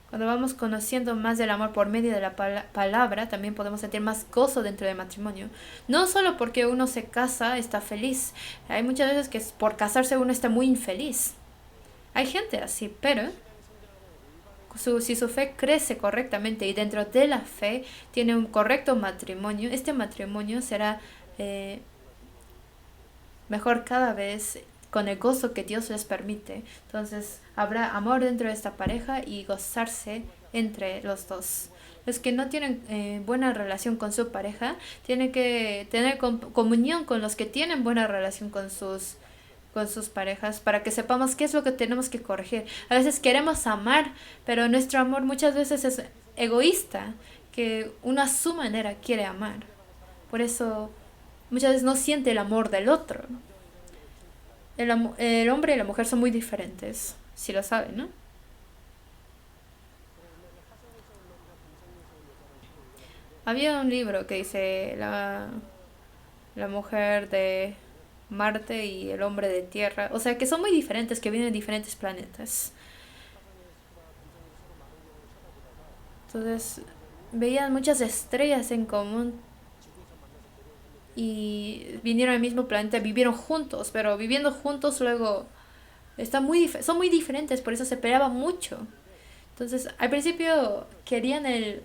Cuando vamos conociendo más del amor por medio de la palabra, también podemos sentir más gozo dentro del matrimonio. No solo porque uno se casa está feliz. Hay muchas veces que por casarse uno está muy infeliz. Hay gente así, pero si su fe crece correctamente y dentro de la fe tiene un correcto matrimonio, este matrimonio será mejor cada vez con el gozo que Dios les permite. Entonces habrá amor dentro de esta pareja y gozarse entre los dos. Los que no tienen buena relación con su pareja tienen que tener comunión con los que tienen buena relación con sus parejas, para que sepamos qué es lo que tenemos que corregir. A veces queremos amar, pero nuestro amor muchas veces es egoísta, que uno a su manera quiere amar. Por eso muchas veces no siente el amor del otro. el hombre y la mujer son muy diferentes, si lo saben, ¿no? Había un libro que dice la mujer de Marte y el hombre de Tierra. O sea, que son muy diferentes, que vienen de diferentes planetas. Entonces, veían muchas estrellas en común y vinieron al mismo planeta, vivieron juntos, pero viviendo juntos luego son muy diferentes, por eso se peleaban mucho. Entonces, al principio querían el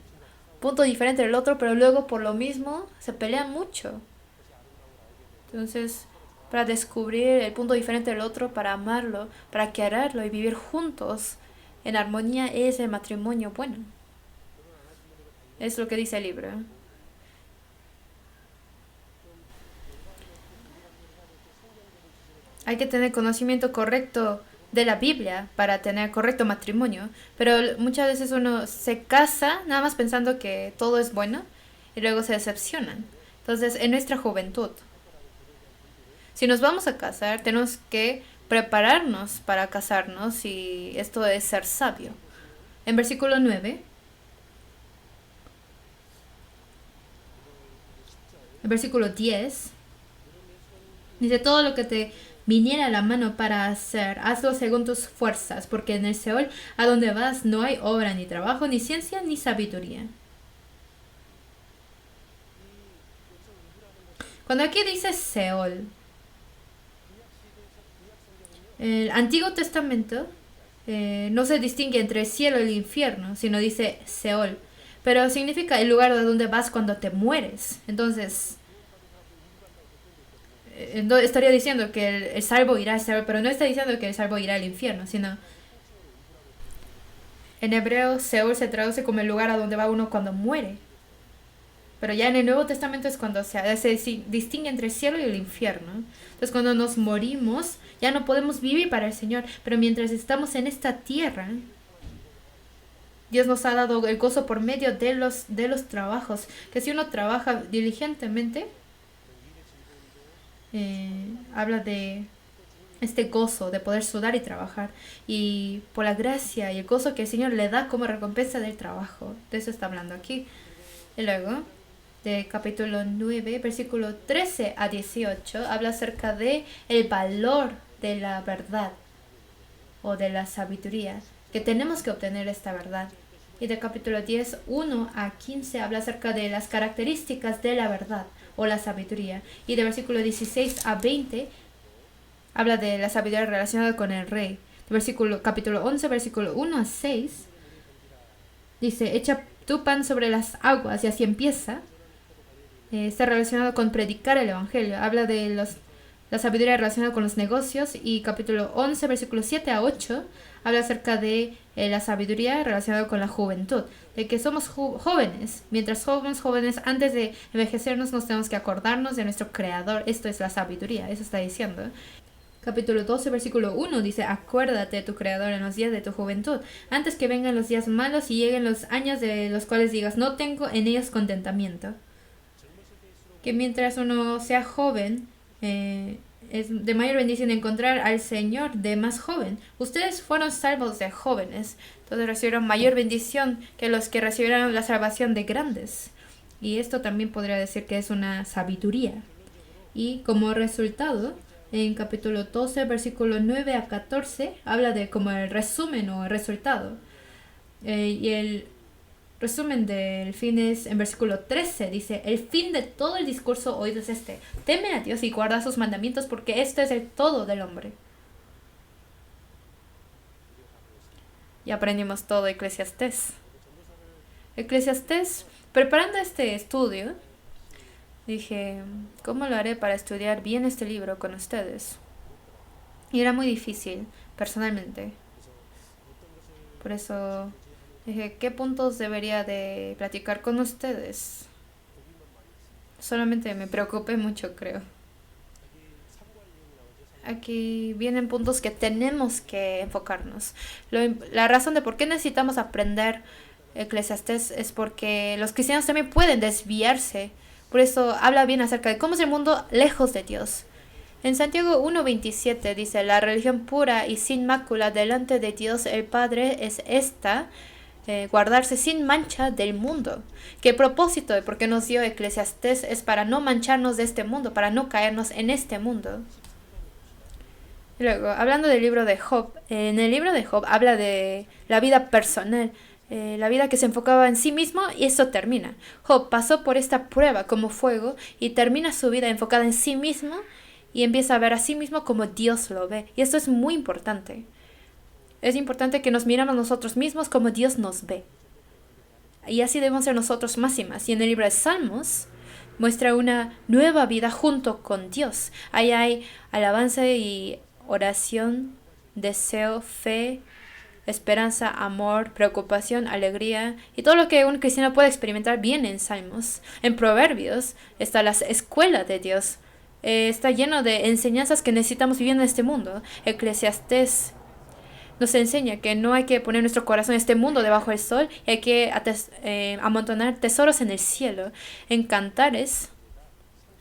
punto diferente del otro, pero luego por lo mismo se pelean mucho. Entonces, para descubrir el punto diferente del otro, para amarlo, para quererlo y vivir juntos en armonía es el matrimonio bueno. Es lo que dice el libro. Hay que tener conocimiento correcto de la Biblia para tener correcto matrimonio, pero muchas veces uno se casa nada más pensando que todo es bueno y luego se decepcionan. Entonces, en nuestra juventud, si nos vamos a casar, tenemos que prepararnos para casarnos y esto es ser sabio. En versículo 9, en versículo 10, dice, todo lo que te viniera a la mano para hacer, hazlo según tus fuerzas, porque en el Seol a donde vas no hay obra, ni trabajo, ni ciencia, ni sabiduría. Cuando aquí dice Seol, el Antiguo Testamento no se distingue entre el cielo y el infierno, sino dice Seol. Pero significa el lugar a donde vas cuando te mueres. Entonces, estaría diciendo que el salvo irá al cielo, pero no está diciendo que el salvo irá al infierno, sino en hebreo Seol se traduce como el lugar a donde va uno cuando muere. Pero ya en el Nuevo Testamento es cuando se distingue entre el cielo y el infierno. Entonces cuando nos morimos ya no podemos vivir para el Señor, pero mientras estamos en esta tierra, Dios nos ha dado el gozo por medio de los trabajos, que si uno trabaja diligentemente, habla de este gozo de poder sudar y trabajar, y por la gracia y el gozo que el Señor le da como recompensa del trabajo. De eso está hablando aquí. Y luego, de capítulo 9, versículo 13 a 18, habla acerca de el valor de la verdad o de la sabiduría, que tenemos que obtener esta verdad. Y de capítulo 10, 1 a 15, habla acerca de las características de la verdad o la sabiduría. Y de versículo 16 a 20, habla de la sabiduría relacionada con el rey. Capítulo 11, versículo 1 a 6, dice, echa tu pan sobre las aguas, y así empieza. Está relacionado con predicar el evangelio. Habla de la sabiduría relacionada con los negocios. Y capítulo 11, versículos 7 a 8, habla acerca de la sabiduría relacionada con la juventud. De que somos jóvenes. Mientras somos jóvenes, antes de envejecernos, nos tenemos que acordarnos de nuestro Creador. Esto es la sabiduría, eso está diciendo. Capítulo 12, versículo 1 dice, acuérdate de tu Creador en los días de tu juventud, antes que vengan los días malos y lleguen los años de los cuales digas, no tengo en ellos contentamiento. Que mientras uno sea joven, es de mayor bendición encontrar al Señor de más joven. Ustedes fueron salvos de jóvenes, entonces recibieron mayor bendición que los que recibieron la salvación de grandes. Y esto también podría decir que es una sabiduría. Y como resultado, en capítulo 12, versículo 9 a 14, habla de como el resumen o el resultado. Y el resumen del fin es en versículo 13, dice, el fin de todo el discurso oído es este, teme a Dios y guarda sus mandamientos, porque esto es el todo del hombre. Y aprendimos todo Eclesiastés. Preparando este estudio, dije, ¿cómo lo haré para estudiar bien este libro con ustedes? Y era muy difícil, personalmente. Por eso dije, ¿qué puntos debería de platicar con ustedes? Solamente me preocupé mucho, creo. Aquí vienen puntos que tenemos que enfocarnos. La razón de por qué necesitamos aprender Eclesiastés es porque los cristianos también pueden desviarse. Por eso habla bien acerca de cómo es el mundo lejos de Dios. En Santiago 1:27 dice, la religión pura y sin mácula delante de Dios el Padre es esta, guardarse sin mancha del mundo. Que el propósito de por qué nos dio Eclesiastés es para no mancharnos de este mundo, para no caernos en este mundo. Luego, hablando del libro de Job, en el libro de Job habla de la vida personal, la vida que se enfocaba en sí mismo y eso termina. Job pasó por esta prueba como fuego y termina su vida enfocada en sí mismo y empieza a ver a sí mismo como Dios lo ve. Y esto es muy importante. Es importante que nos miramos nosotros mismos como Dios nos ve. Y así debemos ser nosotros más y más. Y en el libro de Salmos muestra una nueva vida junto con Dios. Ahí hay alabanza y oración, deseo, fe, esperanza, amor, preocupación, alegría y todo lo que un cristiano puede experimentar viene en Salmos. En Proverbios está la escuela de Dios. Está lleno de enseñanzas que necesitamos vivir en este mundo. Eclesiastés nos enseña que no hay que poner nuestro corazón en este mundo debajo del sol y hay que amontonar tesoros en el cielo. En Cantares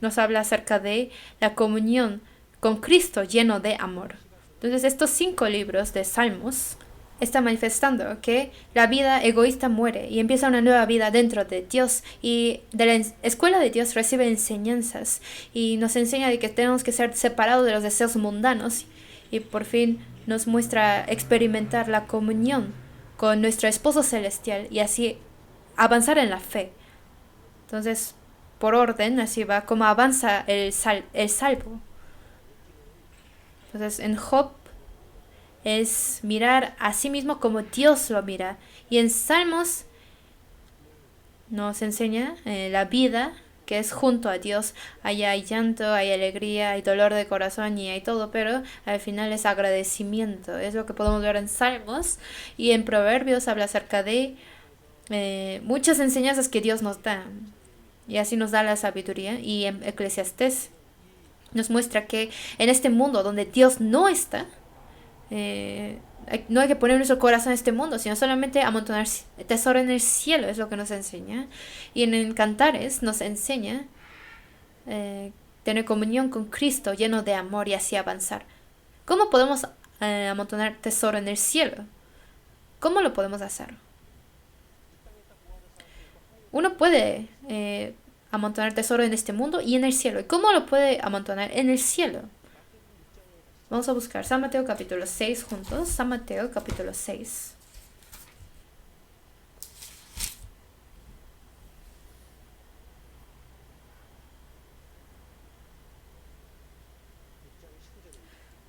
nos habla acerca de la comunión con Cristo lleno de amor. Entonces estos 5 libros de Salmos están manifestando que la vida egoísta muere y empieza una nueva vida dentro de Dios y de la escuela de Dios recibe enseñanzas y nos enseña de que tenemos que ser separados de los deseos mundanos y por fin nos muestra experimentar la comunión con nuestro esposo celestial y así avanzar en la fe. Entonces, por orden, así va como avanza el salvo. Entonces, en Job es mirar a sí mismo como Dios lo mira. Y en Salmos nos enseña la vida que es junto a Dios. Allá hay llanto, hay alegría, hay dolor de corazón y hay todo, pero al final es agradecimiento. Es lo que podemos ver en Salmos. Y en Proverbios habla acerca de muchas enseñanzas que Dios nos da. Y así nos da la sabiduría. Y en Eclesiastés nos muestra que en este mundo donde Dios no está, no hay que poner nuestro corazón en este mundo, sino solamente amontonar tesoro en el cielo, es lo que nos enseña. Y en Cantares nos enseña tener comunión con Cristo lleno de amor y así avanzar. ¿Cómo podemos amontonar tesoro en el cielo? ¿Cómo lo podemos hacer? Uno puede amontonar tesoro en este mundo y en el cielo. ¿Y cómo lo puede amontonar en el cielo? Vamos a buscar San Mateo capítulo 6 juntos. San Mateo capítulo 6.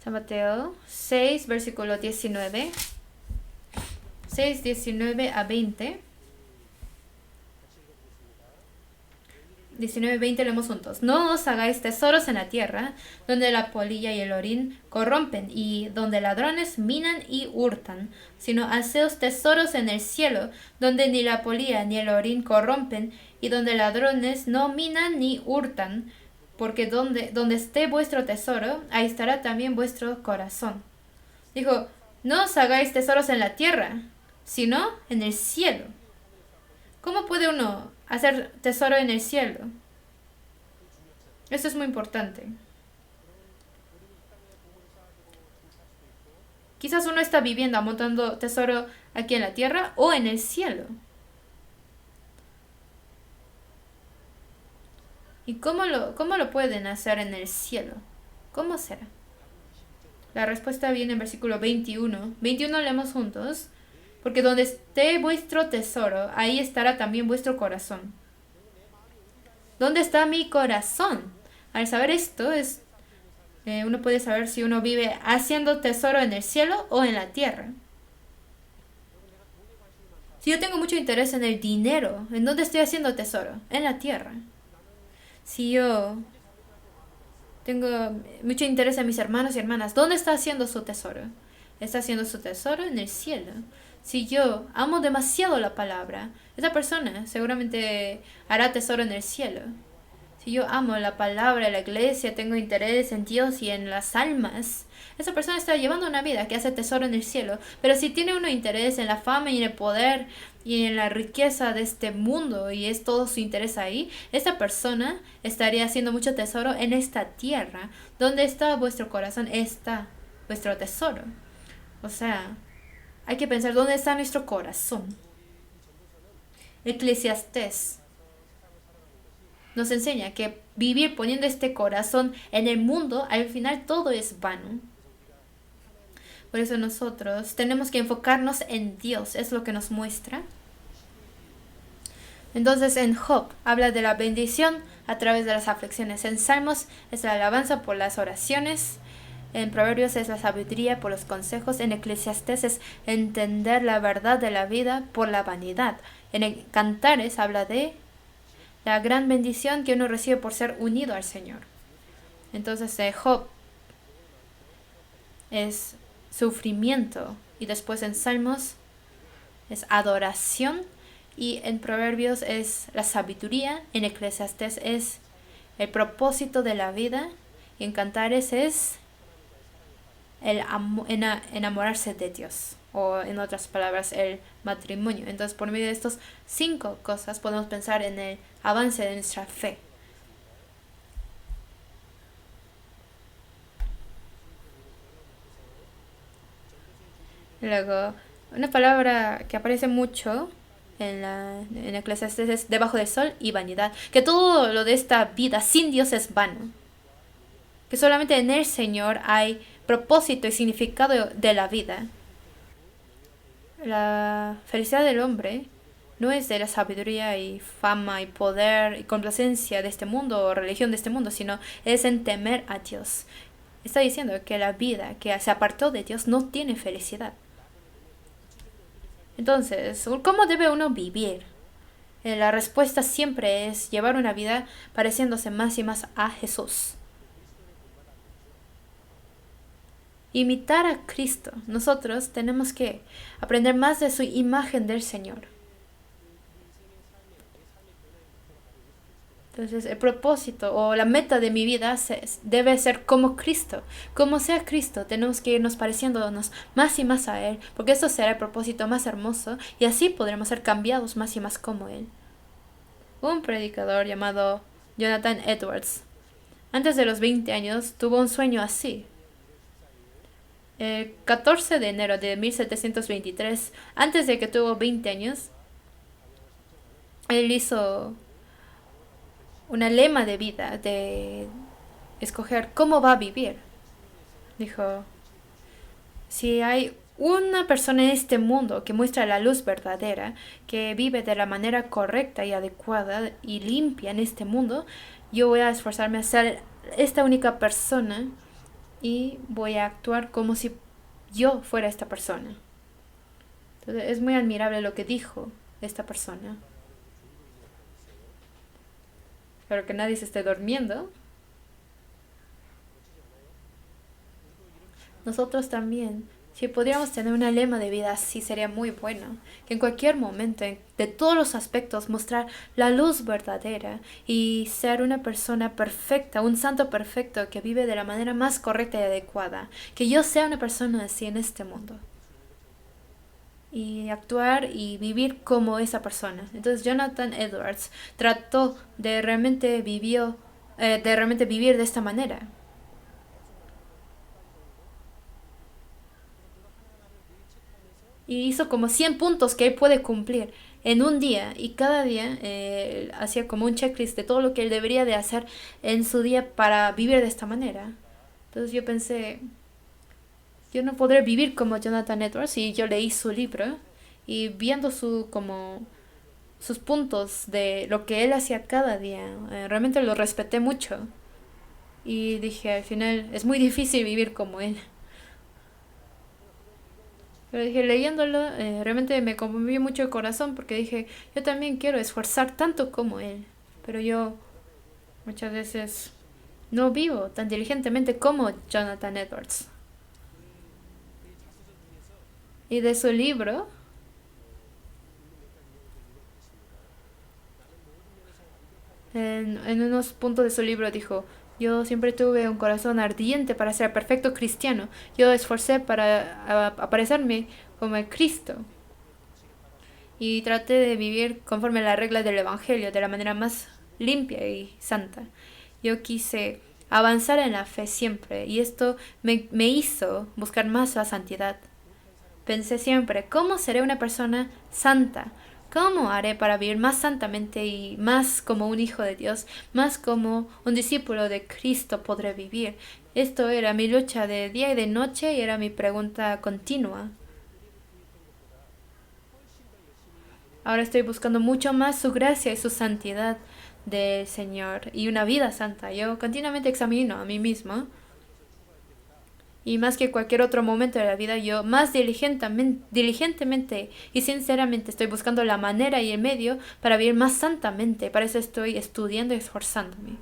San Mateo 6, versículo 19. 6, 19 a 20. 19-20 leemos juntos. No os hagáis tesoros en la tierra, donde la polilla y el orín corrompen, y donde ladrones minan y hurtan, sino haceos tesoros en el cielo, donde ni la polilla ni el orín corrompen, y donde ladrones no minan ni hurtan, porque donde esté vuestro tesoro, ahí estará también vuestro corazón. Dijo, no os hagáis tesoros en la tierra, sino en el cielo. ¿Cómo puede uno hacer tesoro en el cielo? Esto es muy importante. Quizás uno está viviendo, amontando tesoro aquí en la tierra o en el cielo. ¿Y cómo lo pueden hacer en el cielo? ¿Cómo será? La respuesta viene en versículo 21. 21 leemos juntos. Porque donde esté vuestro tesoro, ahí estará también vuestro corazón. ¿Dónde está mi corazón? Al saber esto, uno puede saber si uno vive haciendo tesoro en el cielo o en la tierra. Si yo tengo mucho interés en el dinero, ¿en dónde estoy haciendo tesoro? En la tierra. Si yo tengo mucho interés en mis hermanos y hermanas, ¿dónde está haciendo su tesoro? Está haciendo su tesoro en el cielo. Si yo amo demasiado la palabra, esa persona seguramente hará tesoro en el cielo. si yo amo la palabra, la iglesia, tengo interés en Dios y en las almas, esa persona está llevando una vida que hace tesoro en el cielo. Pero si tiene uno interés en la fama y en el poder y en la riqueza de este mundo y es todo su interés ahí, esa persona estaría haciendo mucho tesoro en esta tierra. Donde está vuestro corazón, está vuestro tesoro. O sea, hay que pensar dónde está nuestro corazón. Eclesiastés nos enseña que vivir poniendo este corazón en el mundo, al final todo es vano. Por eso nosotros tenemos que enfocarnos en Dios, es lo que nos muestra. Entonces en Job habla de la bendición a través de las aflicciones. En Salmos es la alabanza por las oraciones. En Proverbios es la sabiduría por los consejos. En Eclesiastés es entender la verdad de la vida por la vanidad. En Cantares habla de la gran bendición que uno recibe por ser unido al Señor. Entonces Job es sufrimiento y después en Salmos es adoración y en Proverbios es la sabiduría, en Eclesiastés es el propósito de la vida y en Cantares es el enamorarse de Dios o en otras palabras el matrimonio. Entonces por medio de estas 5 cosas podemos pensar en el avance de nuestra fe. Luego, una palabra que aparece mucho en Eclesiastes es debajo del sol y vanidad. Que todo lo de esta vida sin Dios es vano. Que solamente en el Señor hay propósito y significado de la vida. La felicidad del hombre no es de la sabiduría y fama y poder y complacencia de este mundo o religión de este mundo, sino es en temer a Dios. Está diciendo que la vida que se apartó de Dios no tiene felicidad. Entonces, ¿cómo debe uno vivir? La respuesta siempre es llevar una vida pareciéndose más y más a Jesús. Imitar a Cristo. Nosotros tenemos que aprender más de su imagen del Señor. Entonces, el propósito o la meta de mi vida debe ser como Cristo. Como sea Cristo, tenemos que irnos pareciéndonos más y más a Él, porque eso será el propósito más hermoso y así podremos ser cambiados más y más como Él. Un predicador llamado Jonathan Edwards, antes de los 20 años, tuvo un sueño así. El 14 de enero de 1723, antes de que tuvo 20 años, él hizo una lema de vida, de escoger cómo va a vivir. Dijo, si hay una persona en este mundo que muestra la luz verdadera, que vive de la manera correcta y adecuada y limpia en este mundo, yo voy a esforzarme a ser esta única persona y voy a actuar como si yo fuera esta persona. Entonces es muy admirable lo que dijo esta persona. Espero que nadie se esté durmiendo. Nosotros también, si pudiéramos tener una lema de vida así, sería muy bueno. Que en cualquier momento, de todos los aspectos, mostrar la luz verdadera y ser una persona perfecta, un santo perfecto que vive de la manera más correcta y adecuada. Que yo sea una persona así en este mundo. Y actuar y vivir como esa persona. Entonces Jonathan Edwards trató de realmente vivir de esta manera. Y hizo como 100 puntos que él puede cumplir en un día. Y cada día hacía como un checklist de todo lo que él debería de hacer en su día para vivir de esta manera. Entonces yo pensé, yo no podré vivir como Jonathan Edwards. Y yo leí su libro y viendo sus puntos de lo que él hacía cada día, realmente lo respeté mucho. Y dije, al final es muy difícil vivir como él. Pero dije, leyéndolo, realmente me conmovió mucho el corazón porque dije, yo también quiero esforzar tanto como él. Pero yo muchas veces no vivo tan diligentemente como Jonathan Edwards. Y de su libro, En unos puntos de su libro dijo, yo siempre tuve un corazón ardiente para ser perfecto cristiano. Yo esforcé para aparecerme como el Cristo. Y traté de vivir conforme a las reglas del Evangelio, de la manera más limpia y santa. Yo quise avanzar en la fe siempre, y esto me hizo buscar más la santidad. Pensé siempre, ¿cómo seré una persona santa? ¿Cómo haré para vivir más santamente y más como un hijo de Dios, más como un discípulo de Cristo podré vivir? Esto era mi lucha de día y de noche y era mi pregunta continua. Ahora estoy buscando mucho más su gracia y su santidad del Señor y una vida santa. Yo continuamente examino a mí mismo y más que cualquier otro momento de la vida, yo más diligentemente y sinceramente estoy buscando la manera y el medio para vivir más santamente. Para eso estoy estudiando y esforzándome.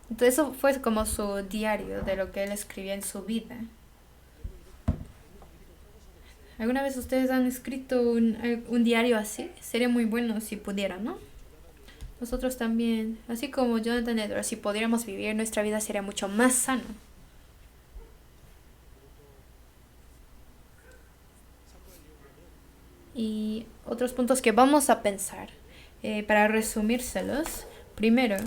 Entonces eso fue como su diario de lo que él escribía en su vida. ¿Alguna vez ustedes han escrito un diario así? Sería muy bueno si pudieran, ¿no? Nosotros también, así como Jonathan Edwards, si pudiéramos vivir, nuestra vida sería mucho más sana. Y otros puntos que vamos a pensar, para resumírselos, primero,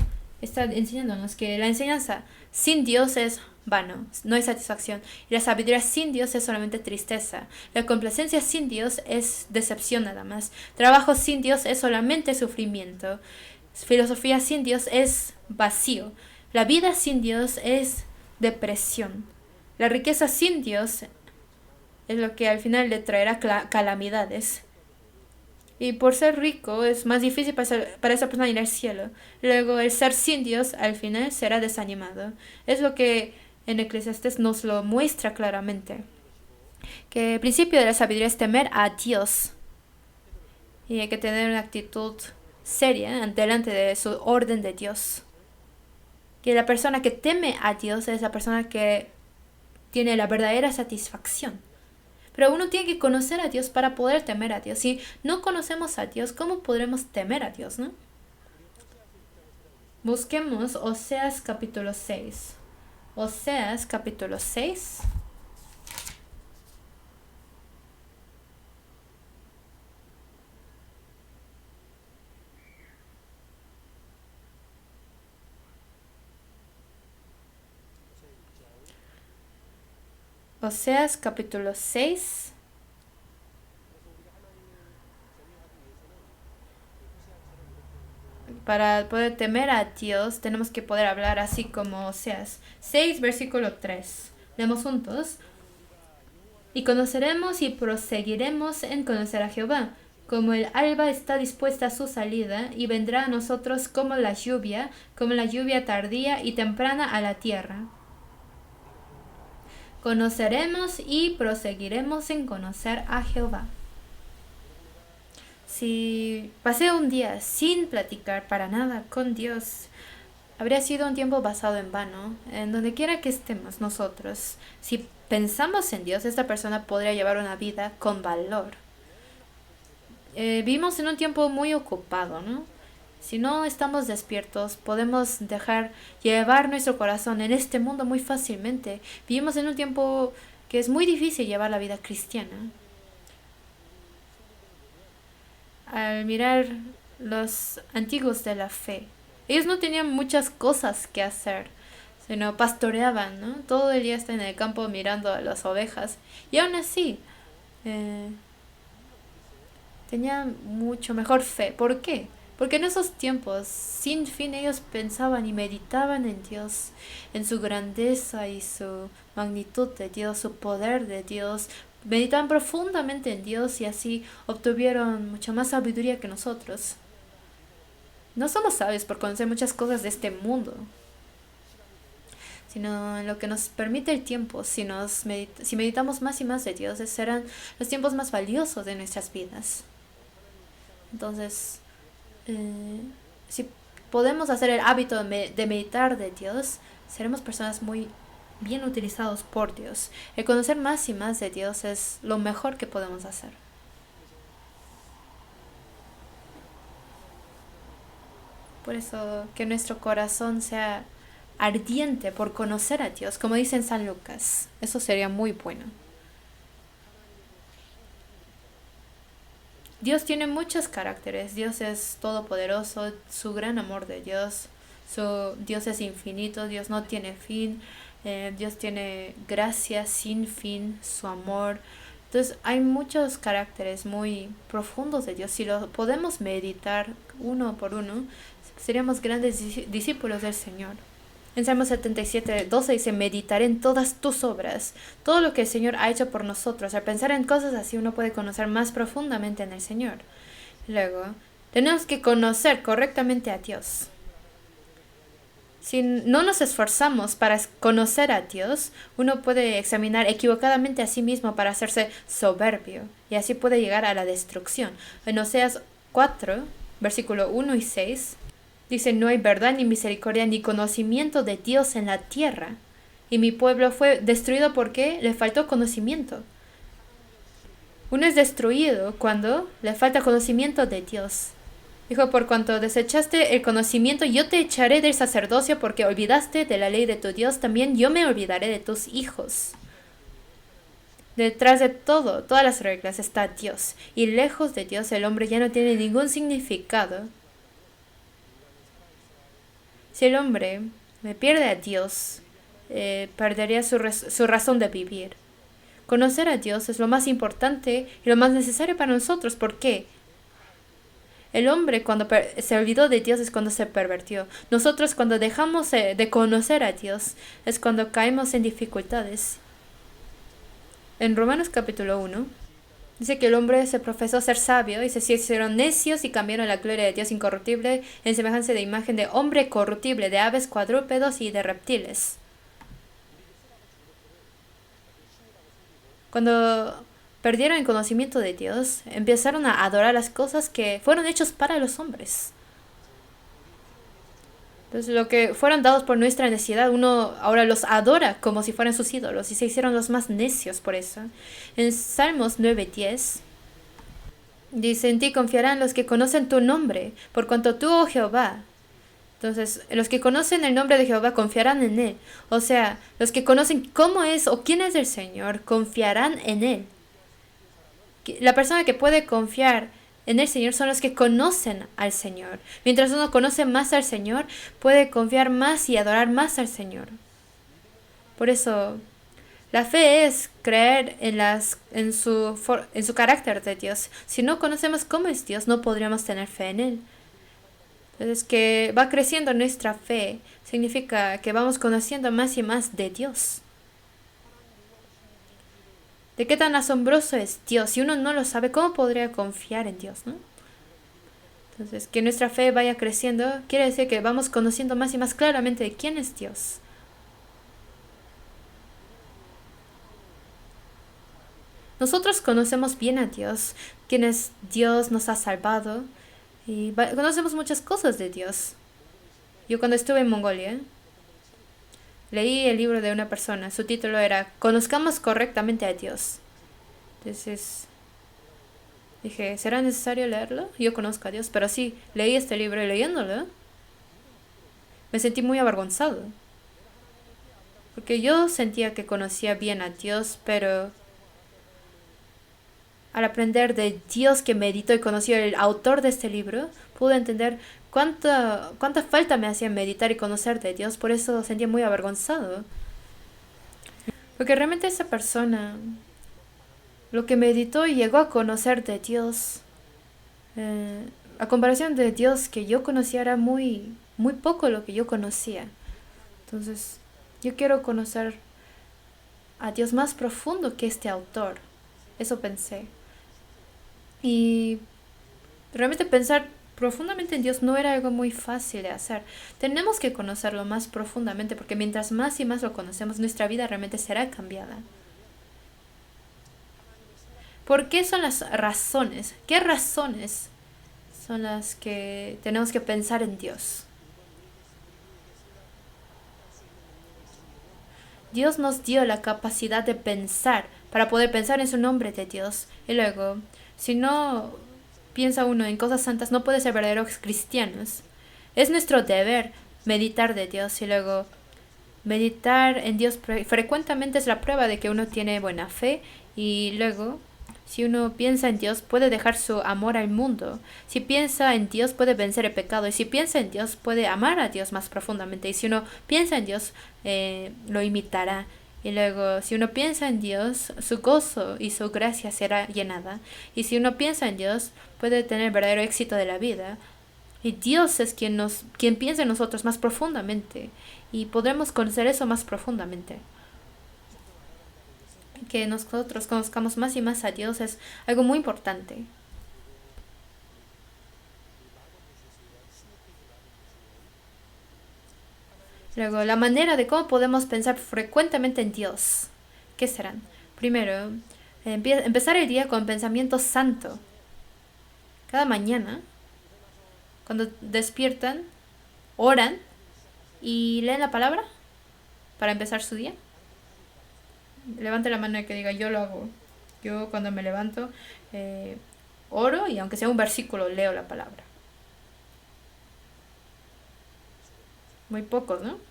está enseñándonos que la enseñanza sin Dios es vano, no hay satisfacción. Y la sabiduría sin Dios es solamente tristeza. La complacencia sin Dios es decepción nada más. Trabajo sin Dios es solamente sufrimiento. Filosofía sin Dios es vacío. La vida sin Dios es depresión. La riqueza sin Dios es lo que al final le traerá calamidades. Y por ser rico es más difícil para esa persona ir al cielo. Luego el ser sin Dios al final será desanimado. Es lo que en Eclesiastes nos lo muestra claramente. Que el principio de la sabiduría es temer a Dios. Y hay que tener una actitud seria delante de su orden de Dios. Que la persona que teme a Dios es la persona que tiene la verdadera satisfacción. Pero uno tiene que conocer a Dios para poder temer a Dios. Si no conocemos a Dios, ¿cómo podremos temer a Dios, no? Busquemos Oseas capítulo 6. Oseas capítulo 6. Oseas capítulo 6. Para poder temer a Dios tenemos que poder hablar así como Oseas 6 versículo 3. Leemos juntos. Y conoceremos y proseguiremos en conocer a Jehová, como el alba está dispuesta a su salida, y vendrá a nosotros como la lluvia tardía y temprana a la tierra. Conoceremos y proseguiremos en conocer a Jehová. Si pasé un día sin platicar para nada con Dios, habría sido un tiempo basado en vano, en donde quiera que estemos nosotros. Si pensamos en Dios, esta persona podría llevar una vida con valor. Vivimos en un tiempo muy ocupado, ¿no? Si no estamos despiertos, podemos dejar llevar nuestro corazón en este mundo muy fácilmente. Vivimos en un tiempo que es muy difícil llevar la vida cristiana. Al mirar los antiguos de la fe, ellos no tenían muchas cosas que hacer, sino pastoreaban, ¿no? Todo el día están en el campo mirando a las ovejas. Y aún así, eh, tenían mucho mejor fe. ¿Por qué? Porque en esos tiempos, sin fin, ellos pensaban y meditaban en Dios, en su grandeza y su magnitud de Dios, su poder de Dios. Meditaban profundamente en Dios y así obtuvieron mucha más sabiduría que nosotros. No somos sabios por conocer muchas cosas de este mundo, sino en lo que nos permite el tiempo. Si meditamos más y más de Dios, serán los tiempos más valiosos de nuestras vidas. Entonces, si podemos hacer el hábito de meditar de Dios, seremos personas muy bien utilizados por Dios. El conocer más y más de Dios es lo mejor que podemos hacer. Por eso que nuestro corazón sea ardiente por conocer a Dios, como dice en San Lucas. Eso sería muy bueno. Dios tiene muchos caracteres. Dios es todopoderoso, su gran amor de Dios. Dios es infinito, Dios no tiene fin. Dios tiene gracia sin fin, su amor. Entonces hay muchos caracteres muy profundos de Dios. Si lo podemos meditar uno por uno, seríamos grandes discípulos del Señor. En Salmo 77:12 dice, meditaré en todas tus obras, todo lo que el Señor ha hecho por nosotros. Al pensar en cosas así uno puede conocer más profundamente en el Señor. Luego, tenemos que conocer correctamente a Dios. Si no nos esforzamos para conocer a Dios, uno puede examinar equivocadamente a sí mismo para hacerse soberbio y así puede llegar a la destrucción. En Oseas 4, versículo 1 y 6, dice, no hay verdad ni misericordia ni conocimiento de Dios en la tierra. Y mi pueblo fue destruido porque le faltó conocimiento. Uno es destruido cuando le falta conocimiento de Dios. Dijo, por cuanto desechaste el conocimiento, yo te echaré del sacerdocio, porque olvidaste de la ley de tu Dios, también yo me olvidaré de tus hijos. Detrás de todas las reglas está Dios, y lejos de Dios el hombre ya no tiene ningún significado. Si el hombre pierde a Dios, perdería su razón de vivir. Conocer a Dios es lo más importante y lo más necesario para nosotros. ¿Por qué? El hombre cuando se olvidó de Dios es cuando se pervertió. Nosotros cuando dejamos de conocer a Dios es cuando caemos en dificultades. En Romanos capítulo 1 dice que el hombre se profesó ser sabio y se hicieron necios y cambiaron la gloria de Dios incorruptible en semejanza de imagen de hombre corruptible, de aves, cuadrúpedos y de reptiles. Cuando perdieron el conocimiento de Dios, empezaron a adorar las cosas que fueron hechas para los hombres. Entonces, lo que fueron dados por nuestra necesidad, uno ahora los adora como si fueran sus ídolos y se hicieron los más necios por eso. En Salmos 9:10 dice, en ti confiarán los que conocen tu nombre, por cuanto tú, oh Jehová. Entonces, los que conocen el nombre de Jehová confiarán en Él. O sea, los que conocen cómo es o quién es el Señor, confiarán en Él. La persona que puede confiar en el Señor son los que conocen al Señor. Mientras uno conoce más al Señor, puede confiar más y adorar más al Señor. Por eso, la fe es creer en su carácter de Dios. Si no conocemos cómo es Dios, no podríamos tener fe en Él. Entonces, que va creciendo nuestra fe significa que vamos conociendo más y más de Dios. De qué tan asombroso es Dios. Si uno no lo sabe, ¿cómo podría confiar en Dios, no? Entonces, que nuestra fe vaya creciendo quiere decir que vamos conociendo más y más claramente de quién es Dios. Nosotros conocemos bien a Dios, quién es Dios, nos ha salvado y conocemos muchas cosas de Dios. Yo cuando estuve en Mongolia, leí el libro de una persona, su título era Conozcamos correctamente a Dios. Entonces dije, ¿será necesario leerlo? Yo conozco a Dios, pero sí, leí este libro y leyéndolo me sentí muy avergonzado. Porque yo sentía que conocía bien a Dios, pero al aprender de Dios que meditó y conoció el autor de este libro, pude entender cuánta falta me hacía meditar y conocer de Dios. Por eso sentía muy avergonzado. Porque realmente esa persona, lo que meditó y llegó a conocer de Dios, a comparación de Dios que yo conocía, era muy, muy poco lo que yo conocía. Entonces, yo quiero conocer a Dios más profundo que este autor. Eso pensé. Y realmente pensar profundamente en Dios no era algo muy fácil de hacer. Tenemos que conocerlo más profundamente porque mientras más y más lo conocemos, nuestra vida realmente será cambiada. ¿Por qué son las razones? ¿Qué razones son las que tenemos que pensar en Dios? Dios nos dio la capacidad de pensar, para poder pensar en su nombre de Dios. Y luego, si no piensa uno en cosas santas, no puede ser verdaderos cristianos. Es nuestro deber meditar de Dios y luego meditar en Dios frecuentemente es la prueba de que uno tiene buena fe y luego si uno piensa en Dios puede dejar su amor al mundo. Si piensa en Dios puede vencer el pecado y si piensa en Dios puede amar a Dios más profundamente y si uno piensa en Dios lo imitará. Y luego, si uno piensa en Dios, su gozo y su gracia será llenada. Y si uno piensa en Dios, puede tener verdadero éxito de la vida. Y Dios es quien piensa en nosotros más profundamente. Y podremos conocer eso más profundamente. Que nosotros conozcamos más y más a Dios es algo muy importante. Luego, la manera de cómo podemos pensar frecuentemente en Dios. ¿Qué serán? Primero, empezar el día con pensamiento santo. Cada mañana, cuando despiertan, oran y leen la palabra para empezar su día. Levante la mano y que diga, yo lo hago. Yo cuando me levanto, oro y aunque sea un versículo, leo la palabra. Muy pocos, ¿no?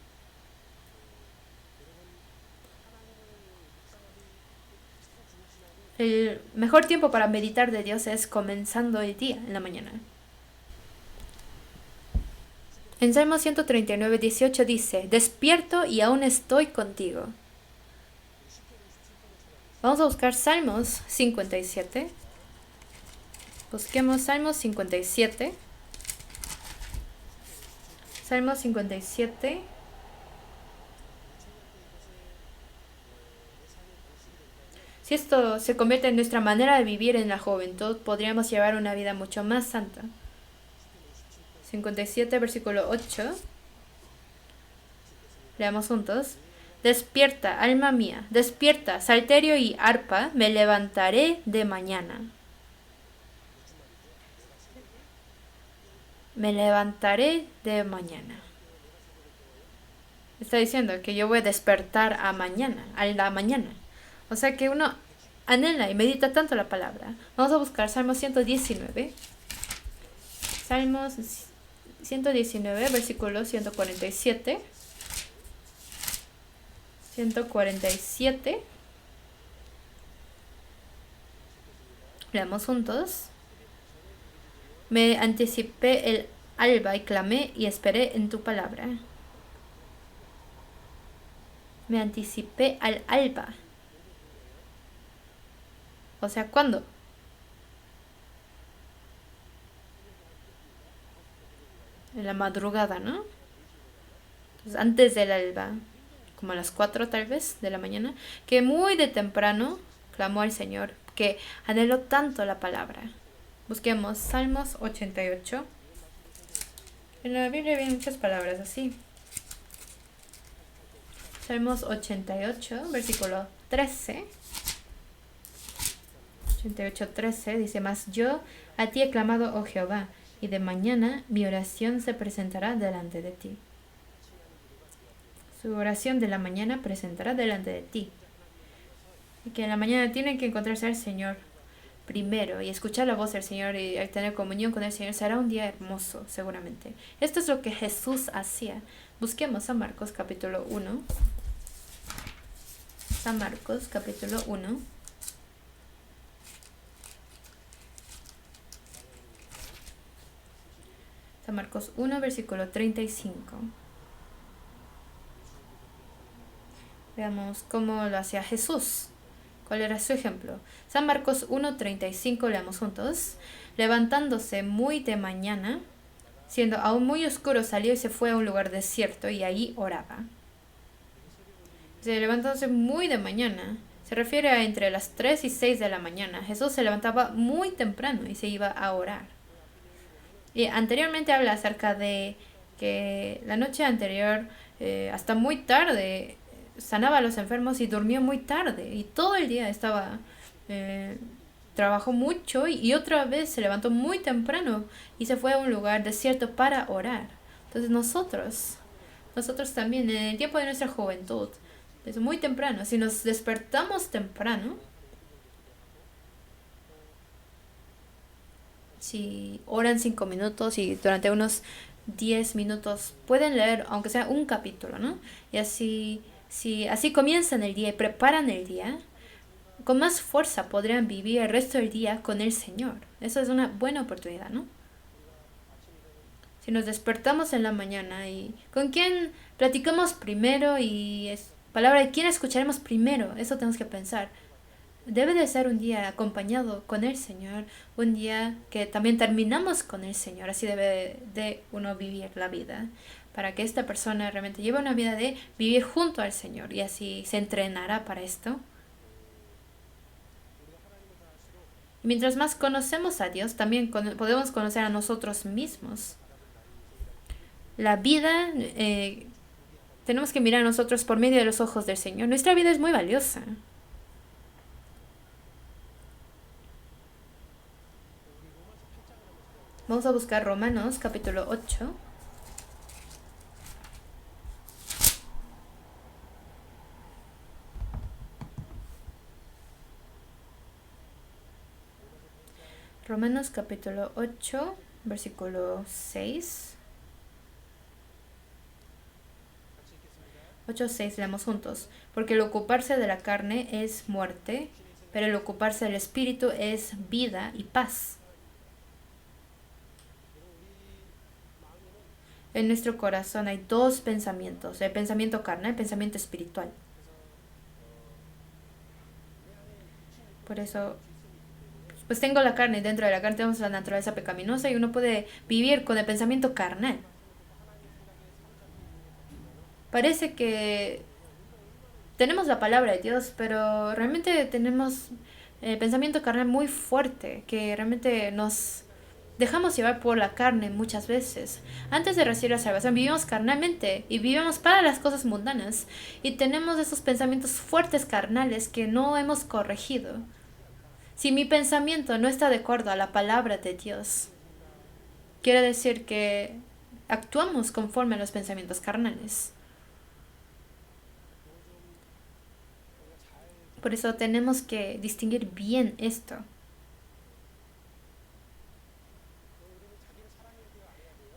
El mejor tiempo para meditar de Dios es comenzando el día, en la mañana. En Salmo 139, 18 dice, despierto y aún estoy contigo. Vamos a buscar Salmos 57. Busquemos Salmos 57. Salmos 57. Si esto se convierte en nuestra manera de vivir en la juventud, podríamos llevar una vida mucho más santa. 57, versículo 8. Leamos juntos. Despierta, alma mía, despierta, salterio y arpa, me levantaré de mañana. Me levantaré de mañana. Está diciendo que yo voy a despertar a la mañana. O sea que uno anhela y medita tanto la palabra. Vamos a buscar Salmos 119. Salmos 119, versículo 147. 147. Leamos juntos. Me anticipé el alba y clamé y esperé en tu palabra. Me anticipé al alba. O sea, ¿cuándo? En la madrugada, ¿no? Entonces, antes del alba, como a las 4 tal vez de la mañana, que muy de temprano clamó al Señor, que anheló tanto la palabra. Busquemos Salmos 88. En la Biblia vienen muchas palabras así. Salmos 88, versículo 13. 88:13 dice, mas yo a ti he clamado, oh Jehová, y de mañana mi oración se presentará delante de ti. Su oración de la mañana presentará delante de ti. Y que en la mañana tienen que encontrarse al Señor primero y escuchar la voz del Señor y tener comunión con el Señor. Será un día hermoso, seguramente. Esto es lo que Jesús hacía. Busquemos a Marcos capítulo 1. San Marcos capítulo 1. San Marcos 1, versículo 35. Veamos cómo lo hacía Jesús. ¿Cuál era su ejemplo? San Marcos 1:35, leamos juntos. Levantándose muy de mañana, siendo aún muy oscuro, salió y se fue a un lugar desierto y allí oraba. Levantándose muy de mañana, se refiere a entre las 3 y 6 de la mañana. Jesús se levantaba muy temprano y se iba a orar. Y anteriormente habla acerca de que la noche anterior, hasta muy tarde, sanaba a los enfermos y durmió muy tarde. Y todo el día trabajó mucho y otra vez se levantó muy temprano y se fue a un lugar desierto para orar. Entonces nosotros también, en el tiempo de nuestra juventud, Es muy temprano. Si nos despertamos temprano, si oran 5 minutos y durante unos 10 minutos pueden leer, aunque sea un capítulo, ¿no? Y así, si así comienzan el día y preparan el día, con más fuerza podrían vivir el resto del día con el Señor. Eso es una buena oportunidad, ¿no? Si nos despertamos en la mañana y con quién platicamos primero y es palabra de quién escucharemos primero, eso tenemos que pensar. Debe de ser un día acompañado con el Señor, un día que también terminamos con el Señor, así debe de uno vivir la vida, para que esta persona realmente lleve una vida de vivir junto al Señor y así se entrenará para esto. Y mientras más conocemos a Dios, también podemos conocer a nosotros mismos. La vida, tenemos que mirar a nosotros por medio de los ojos del Señor. Nuestra vida es muy valiosa. Vamos a buscar Romanos capítulo 8. Romanos capítulo 8, versículo 6. 8:6 leemos juntos. Porque el ocuparse de la carne es muerte, pero el ocuparse del espíritu es vida y paz. En nuestro corazón hay dos pensamientos, el pensamiento carnal y el pensamiento espiritual. Por eso, pues tengo la carne, y dentro de la carne tenemos la naturaleza pecaminosa y uno puede vivir con el pensamiento carnal. Parece que tenemos la palabra de Dios, pero realmente tenemos el pensamiento carnal muy fuerte, que realmente nos dejamos llevar por la carne muchas veces. Antes de recibir la salvación vivimos carnalmente y vivimos para las cosas mundanas y tenemos esos pensamientos fuertes carnales que no hemos corregido. Si mi pensamiento no está de acuerdo a la palabra de Dios, quiere decir que actuamos conforme a los pensamientos carnales. Por eso tenemos que distinguir bien esto.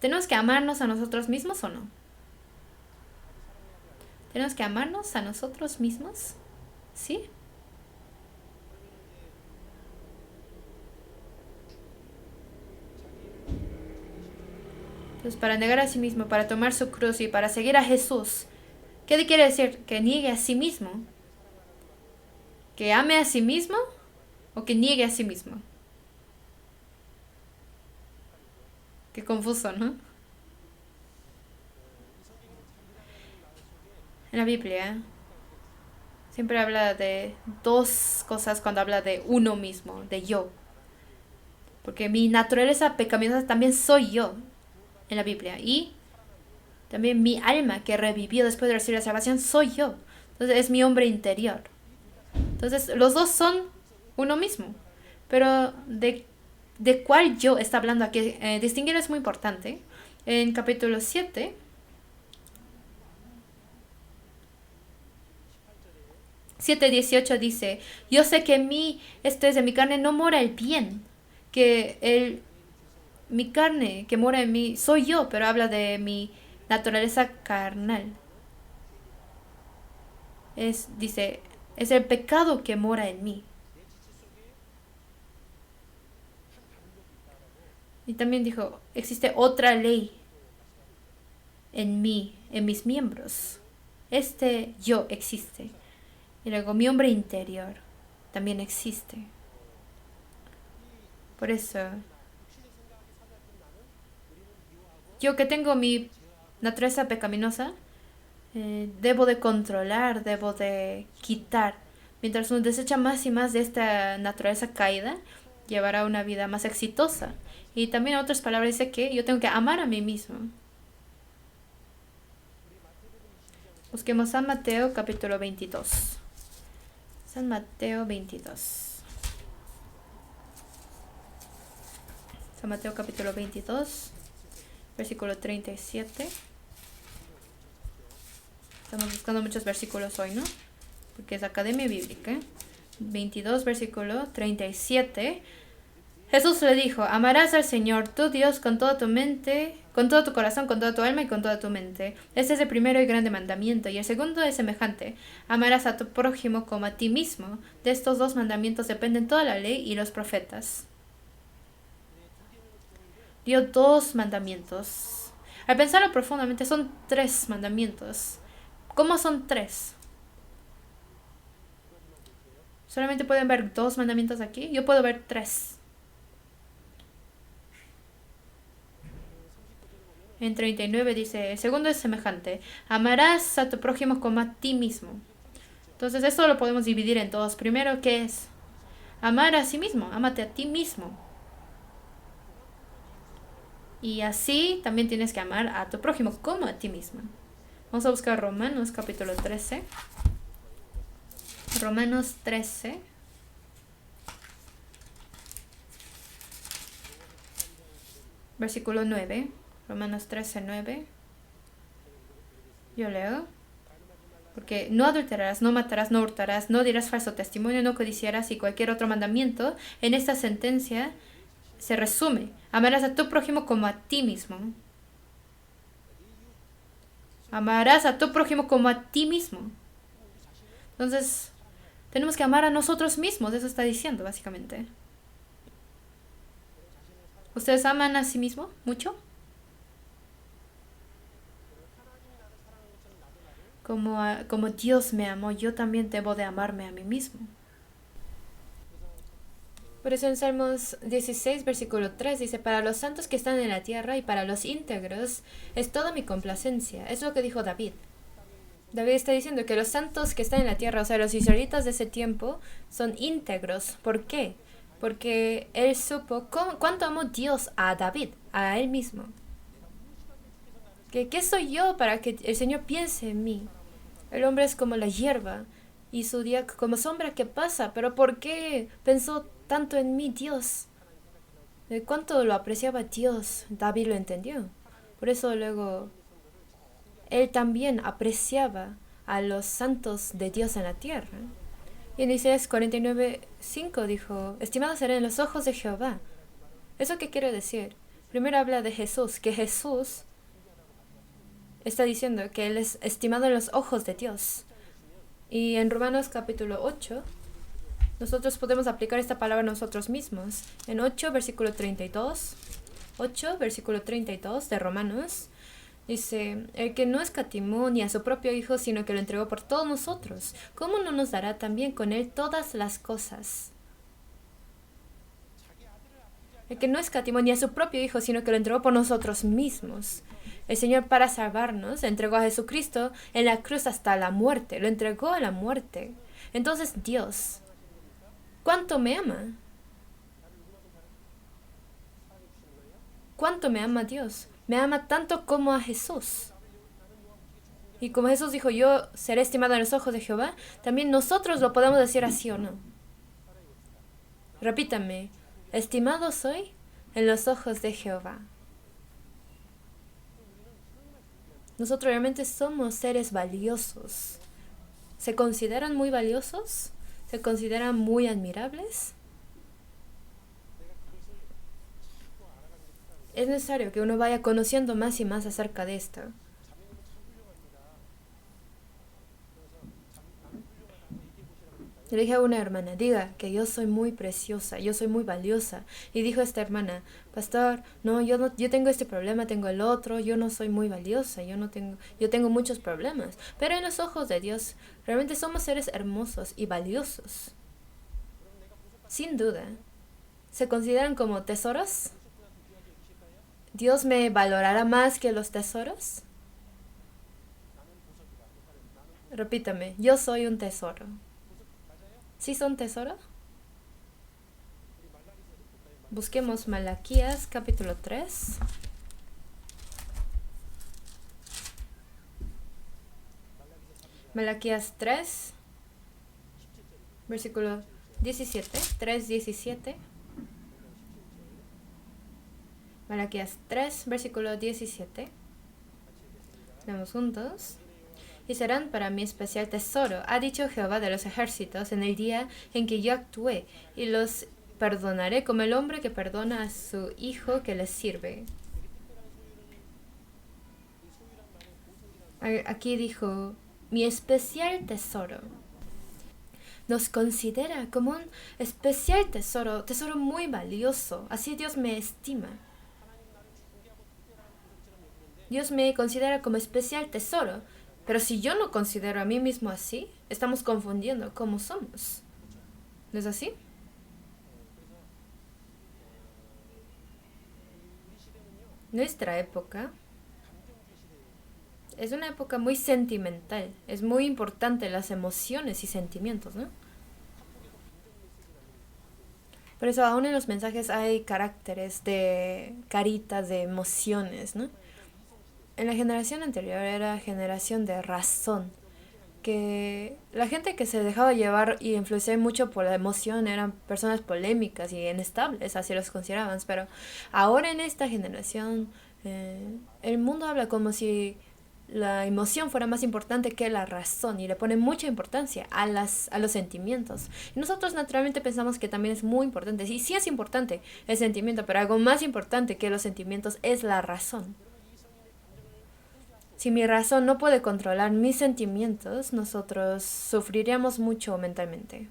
¿Tenemos que amarnos a nosotros mismos o no? ¿Tenemos que amarnos a nosotros mismos? ¿Sí? Entonces, para negar a sí mismo, para tomar su cruz y para seguir a Jesús, ¿qué quiere decir? Que niegue a sí mismo. ¿Que ame a sí mismo o que niegue a sí mismo? Qué confuso, ¿no? En la Biblia siempre habla de dos cosas cuando habla de uno mismo, de yo. Porque mi naturaleza pecaminosa también soy yo en la Biblia. Y también mi alma que revivió después de recibir la salvación soy yo. Entonces es mi hombre interior. Entonces los dos son uno mismo. Pero de cuál yo está hablando aquí, distinguir es muy importante. En capítulo 7, 7:18 dice, yo sé que en mí, esto es de mi carne, no mora el bien, que mi carne que mora en mí soy yo, pero habla de mi naturaleza carnal. Dice, es el pecado que mora en mí. Y también dijo, existe otra ley en mí, en mis miembros. Este yo existe. Y luego mi hombre interior también existe. Por eso, yo que tengo mi naturaleza pecaminosa, debo de controlar, debo de quitar. Mientras uno desecha más y más de esta naturaleza caída, llevará una vida más exitosa. Y también en otras palabras dice que yo tengo que amar a mí mismo. Busquemos San Mateo capítulo 22. San Mateo 22. San Mateo capítulo 22, versículo 37. Estamos buscando muchos versículos hoy, ¿no? Porque es Academia Bíblica. 22, versículo 37. Jesús le dijo, amarás al Señor tu Dios con toda tu mente, con todo tu corazón, con toda tu alma y con toda tu mente. Este es el primero y grande mandamiento. Y el segundo es semejante. Amarás a tu prójimo como a ti mismo. De estos dos mandamientos dependen toda la ley y los profetas. Dio dos mandamientos. Al pensarlo profundamente, son tres mandamientos. ¿Cómo son tres? ¿Solamente pueden ver dos mandamientos aquí? Yo puedo ver tres. En 39 dice, el segundo es semejante. Amarás a tu prójimo como a ti mismo. Entonces esto lo podemos dividir en dos. Primero, ¿qué es? Amar a sí mismo. Ámate a ti mismo. Y así también tienes que amar a tu prójimo como a ti mismo. Vamos a buscar Romanos capítulo 13. Romanos 13. Versículo 9. Romanos 13, 9. Yo leo. Porque no adulterarás, no matarás, no hurtarás, no dirás falso testimonio, no codiciarás y cualquier otro mandamiento. En esta sentencia se resume. Amarás a tu prójimo como a ti mismo. Amarás a tu prójimo como a ti mismo. Entonces, tenemos que amar a nosotros mismos. Eso está diciendo, básicamente. ¿Ustedes aman a sí mismos mucho? Como Dios me amó, yo también debo de amarme a mí mismo. Por eso en Salmos 16, versículo 3 dice, para los santos que están en la tierra y para los íntegros es toda mi complacencia. Es lo que dijo David. David está diciendo que los santos que están en la tierra, o sea, los israelitas de ese tiempo, son íntegros. ¿Por qué? Porque él supo cuánto amó Dios a David, a él mismo. ¿Qué soy yo para que el Señor piense en mí? El hombre es como la hierba y su día como sombra que pasa. ¿Pero por qué pensó tanto en mí Dios? ¿De cuánto lo apreciaba Dios? David lo entendió. Por eso luego él también apreciaba a los santos de Dios en la tierra. Y en Isaías 49:5 dijo, estimados serán en los ojos de Jehová. ¿Eso qué quiere decir? Primero habla de Jesús, que Jesús está diciendo que Él es estimado en los ojos de Dios. Y en Romanos capítulo 8, nosotros podemos aplicar esta palabra a nosotros mismos. En 8, versículo 32, 8, versículo 32 de Romanos, dice, el que no escatimó ni a su propio Hijo, sino que lo entregó por todos nosotros, ¿cómo no nos dará también con Él todas las cosas? El que no escatimó ni a su propio Hijo, sino que lo entregó por nosotros mismos. El Señor, para salvarnos, entregó a Jesucristo en la cruz hasta la muerte. Lo entregó a la muerte. Entonces Dios, ¿cuánto me ama? ¿Cuánto me ama Dios? Me ama tanto como a Jesús. Y como Jesús dijo, yo seré estimado en los ojos de Jehová, también nosotros lo podemos decir así o no. Repítame, estimado soy en los ojos de Jehová. Nosotros realmente somos seres valiosos. ¿Se consideran muy valiosos? ¿Se consideran muy admirables? Es necesario que uno vaya conociendo más y más acerca de esto. Le dije a una hermana, diga que yo soy muy preciosa, yo soy muy valiosa. Y dijo esta hermana, pastor, no, yo tengo este problema, tengo el otro, yo no soy muy valiosa, yo tengo muchos problemas. Pero en los ojos de Dios, realmente somos seres hermosos y valiosos. Sin duda. ¿Se consideran como tesoros? ¿Dios me valorará más que los tesoros? Repítame, yo soy un tesoro. ¿Sí son tesoro? Busquemos Malaquías capítulo 3. Malaquías 3, versículo 17, 3:17. Malaquías 3, versículo 17. Leemos juntos. y serán para mí especial tesoro, ha dicho Jehová de los ejércitos, en el día en que yo actué, y los perdonaré como el hombre que perdona a su hijo que le sirve. Aquí dijo, mi especial tesoro. Nos considera como un especial tesoro, tesoro muy valioso. Así Dios me estima. Dios me considera como especial tesoro. Pero si yo no considero a mí mismo así, estamos confundiendo cómo somos. ¿No es así? Nuestra época es una época muy sentimental. Es muy importante las emociones y sentimientos, ¿no? Por eso aún en los mensajes hay caracteres de caritas, de emociones, ¿no? En la generación anterior era generación de razón, que la gente que se dejaba llevar y influenciar mucho por la emoción eran personas polémicas y inestables, así los consideraban, pero ahora en esta generación el mundo habla como si la emoción fuera más importante que la razón y le pone mucha importancia a los sentimientos. Y nosotros naturalmente pensamos que también es muy importante, sí, sí es importante el sentimiento, pero algo más importante que los sentimientos es la razón. Si mi razón no puede controlar mis sentimientos, nosotros sufriríamos mucho mentalmente.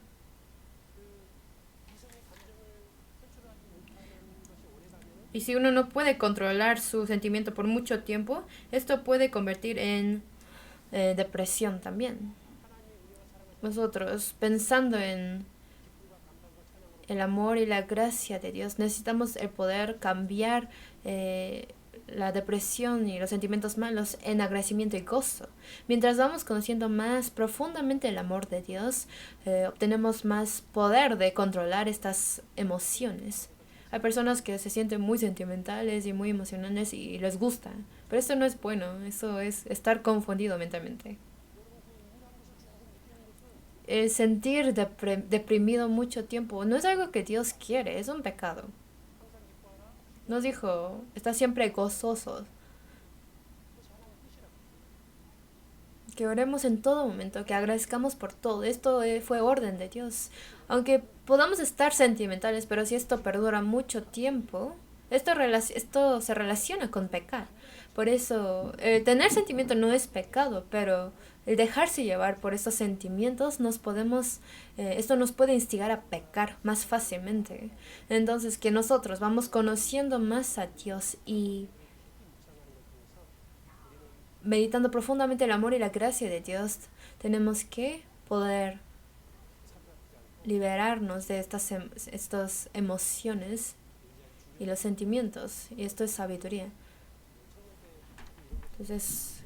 Y si uno no puede controlar su sentimiento por mucho tiempo, esto puede convertir en depresión también. Nosotros, pensando en el amor y la gracia de Dios, necesitamos el poder cambiar la depresión y los sentimientos malos en agradecimiento y gozo. Mientras vamos conociendo más profundamente el amor de Dios, obtenemos más poder de controlar estas emociones. Hay personas que se sienten muy sentimentales y muy emocionales y les gusta, pero esto no es bueno, eso es estar confundido mentalmente. El sentir deprimido mucho tiempo no es algo que Dios quiere, es un pecado. Nos dijo, está siempre gozoso. Que oremos en todo momento, que agradezcamos por todo. Esto fue orden de Dios. Aunque podamos estar sentimentales, pero si esto perdura mucho tiempo, esto se relaciona con pecar. Por eso, tener sentimiento no es pecado, pero el dejarse llevar por estos sentimientos esto nos puede instigar a pecar más fácilmente. Entonces, que nosotros vamos conociendo más a Dios y meditando profundamente el amor y la gracia de Dios, tenemos que poder liberarnos de estas emociones y los sentimientos. Y esto es sabiduría. Entonces,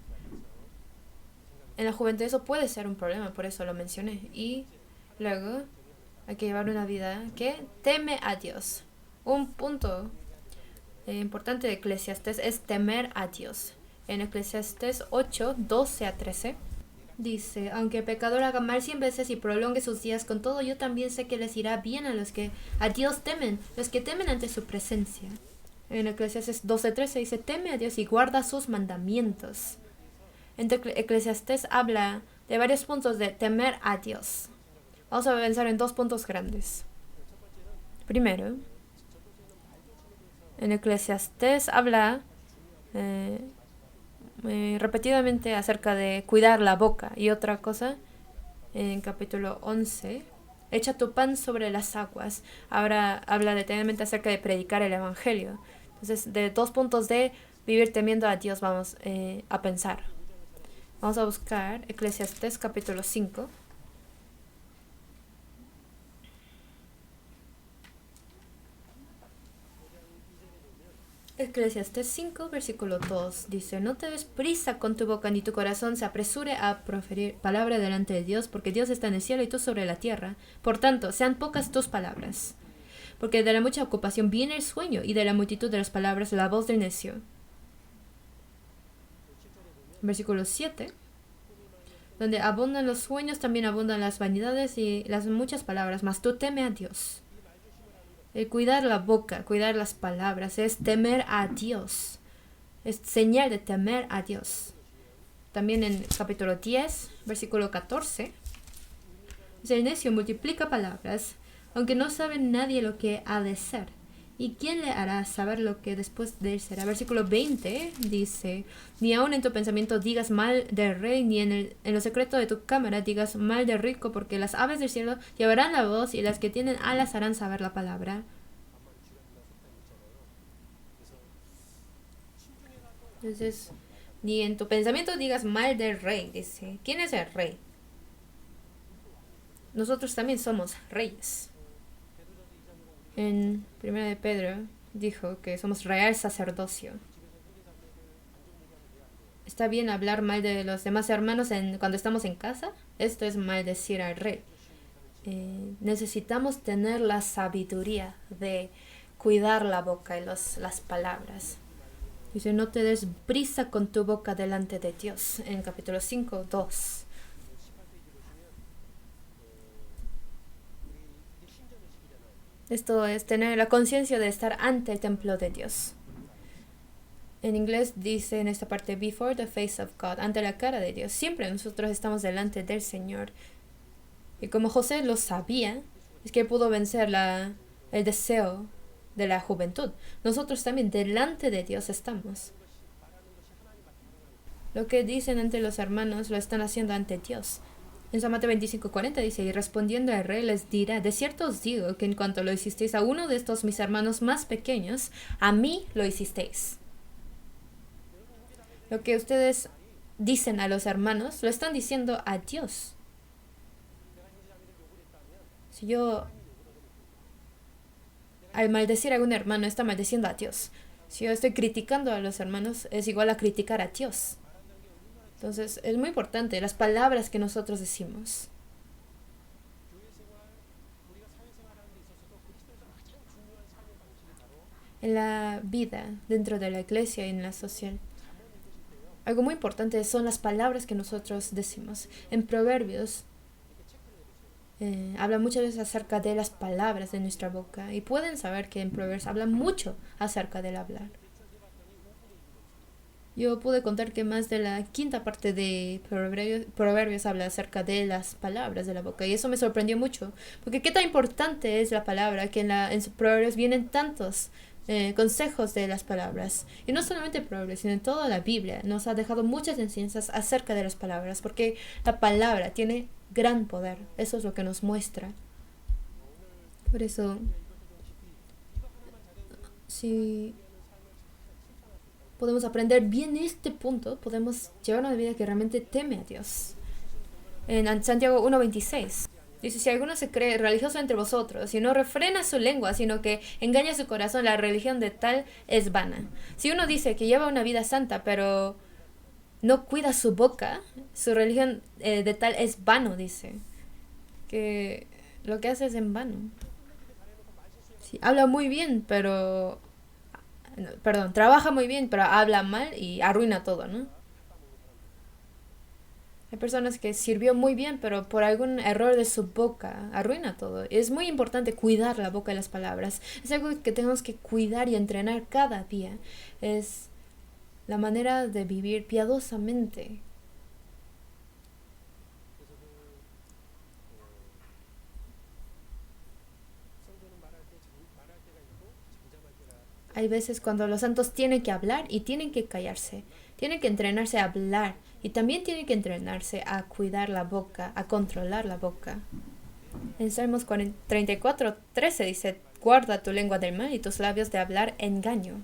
en la juventud eso puede ser un problema, por eso lo mencioné. Y luego hay que llevar una vida que teme a Dios. Un punto importante de Eclesiastés es temer a Dios. En Eclesiastés 8, 12 a 13 dice, aunque el pecador haga mal 100 veces y prolongue sus días, con todo yo también sé que les irá bien a los que a Dios temen, los que temen ante su presencia. En Eclesiastés 12:13 dice, teme a Dios y guarda sus mandamientos. En Eclesiastés habla de varios puntos de temer a Dios. Vamos a pensar en dos puntos grandes. Primero, en Eclesiastés habla repetidamente acerca de cuidar la boca. Y otra cosa, en capítulo 11, echa tu pan sobre las aguas. Ahora habla detenidamente acerca de predicar el evangelio. Entonces, de dos puntos de vivir temiendo a Dios vamos a pensar. Vamos a buscar Eclesiastés capítulo 5. Eclesiastés 5, versículo 2 dice, no te des prisa con tu boca ni tu corazón se apresure a proferir palabra delante de Dios, porque Dios está en el cielo y tú sobre la tierra. Por tanto, sean pocas tus palabras, porque de la mucha ocupación viene el sueño y de la multitud de las palabras la voz del necio. Versículo 7, donde abundan los sueños, también abundan las vanidades y las muchas palabras, mas tú teme a Dios. El cuidar la boca, cuidar las palabras, es temer a Dios. Es señal de temer a Dios. también en capítulo 10, versículo 14. Dice, el necio multiplica palabras, aunque no sabe nadie lo que ha de ser. ¿Y quién le hará saber lo que después de él será? Versículo 20 dice, ni aun en tu pensamiento digas mal del rey, ni en lo secreto de tu cámara digas mal del rico, porque las aves del cielo llevarán la voz y las que tienen alas harán saber la palabra. Entonces, ni en tu pensamiento digas mal del rey, dice. ¿Quién es el rey? Nosotros también somos reyes. En 1 de Pedro dijo que somos real sacerdocio. ¿Está bien hablar mal de los demás hermanos cuando estamos en casa? Esto es maldecir al rey. Necesitamos tener la sabiduría de cuidar la boca y las palabras. Dice, no te des prisa con tu boca delante de Dios. En capítulo 5, 2. Esto es tener la conciencia de estar ante el templo de Dios. En inglés dice en esta parte, before the face of God, ante la cara de Dios. Siempre nosotros estamos delante del Señor. Y como José lo sabía, es que pudo vencer el deseo de la juventud. Nosotros también delante de Dios estamos. Lo que dicen ante los hermanos lo están haciendo ante Dios. En San Mateo 25:40 dice, y respondiendo el rey les dirá, de cierto os digo que en cuanto lo hicisteis a uno de estos mis hermanos más pequeños, a mí lo hicisteis. Lo que ustedes dicen a los hermanos, lo están diciendo a Dios. Si yo, al maldecir a un hermano, está maldeciendo a Dios. Si yo estoy criticando a los hermanos, es igual a criticar a Dios. Entonces, es muy importante las palabras que nosotros decimos. En la vida, dentro de la iglesia y en la social, algo muy importante son las palabras que nosotros decimos. En Proverbios, habla muchas veces acerca de las palabras de nuestra boca. Y pueden saber que en Proverbios habla mucho acerca del hablar. Yo pude contar que más de la quinta parte de Proverbios habla acerca de las palabras de la boca. Y eso me sorprendió mucho. Porque qué tan importante es la palabra, que en Proverbios vienen tantos consejos de las palabras. Y no solamente Proverbios, sino en toda la Biblia. Nos ha dejado muchas enseñanzas acerca de las palabras. Porque la palabra tiene gran poder. Eso es lo que nos muestra. Por eso, si podemos aprender bien este punto, podemos llevar una vida que realmente teme a Dios. En Santiago 1:26 dice, si alguno se cree religioso entre vosotros y no refrena su lengua, sino que engaña su corazón, la religión de tal es vana. Si uno dice que lleva una vida santa, pero no cuida su boca, su religión de tal es vano, dice. Que lo que hace es en vano. Sí, habla muy bien, pero trabaja muy bien, pero habla mal y arruina todo, ¿no? Hay personas que sirvió muy bien, pero por algún error de su boca arruina todo. Es muy importante cuidar la boca y las palabras. Es algo que tenemos que cuidar y entrenar cada día. Es la manera de vivir piadosamente. Hay veces cuando los santos tienen que hablar y tienen que callarse. Tienen que entrenarse a hablar y también tienen que entrenarse a cuidar la boca, a controlar la boca. En Salmos 34:13 dice, guarda tu lengua del mal y tus labios de hablar engaño.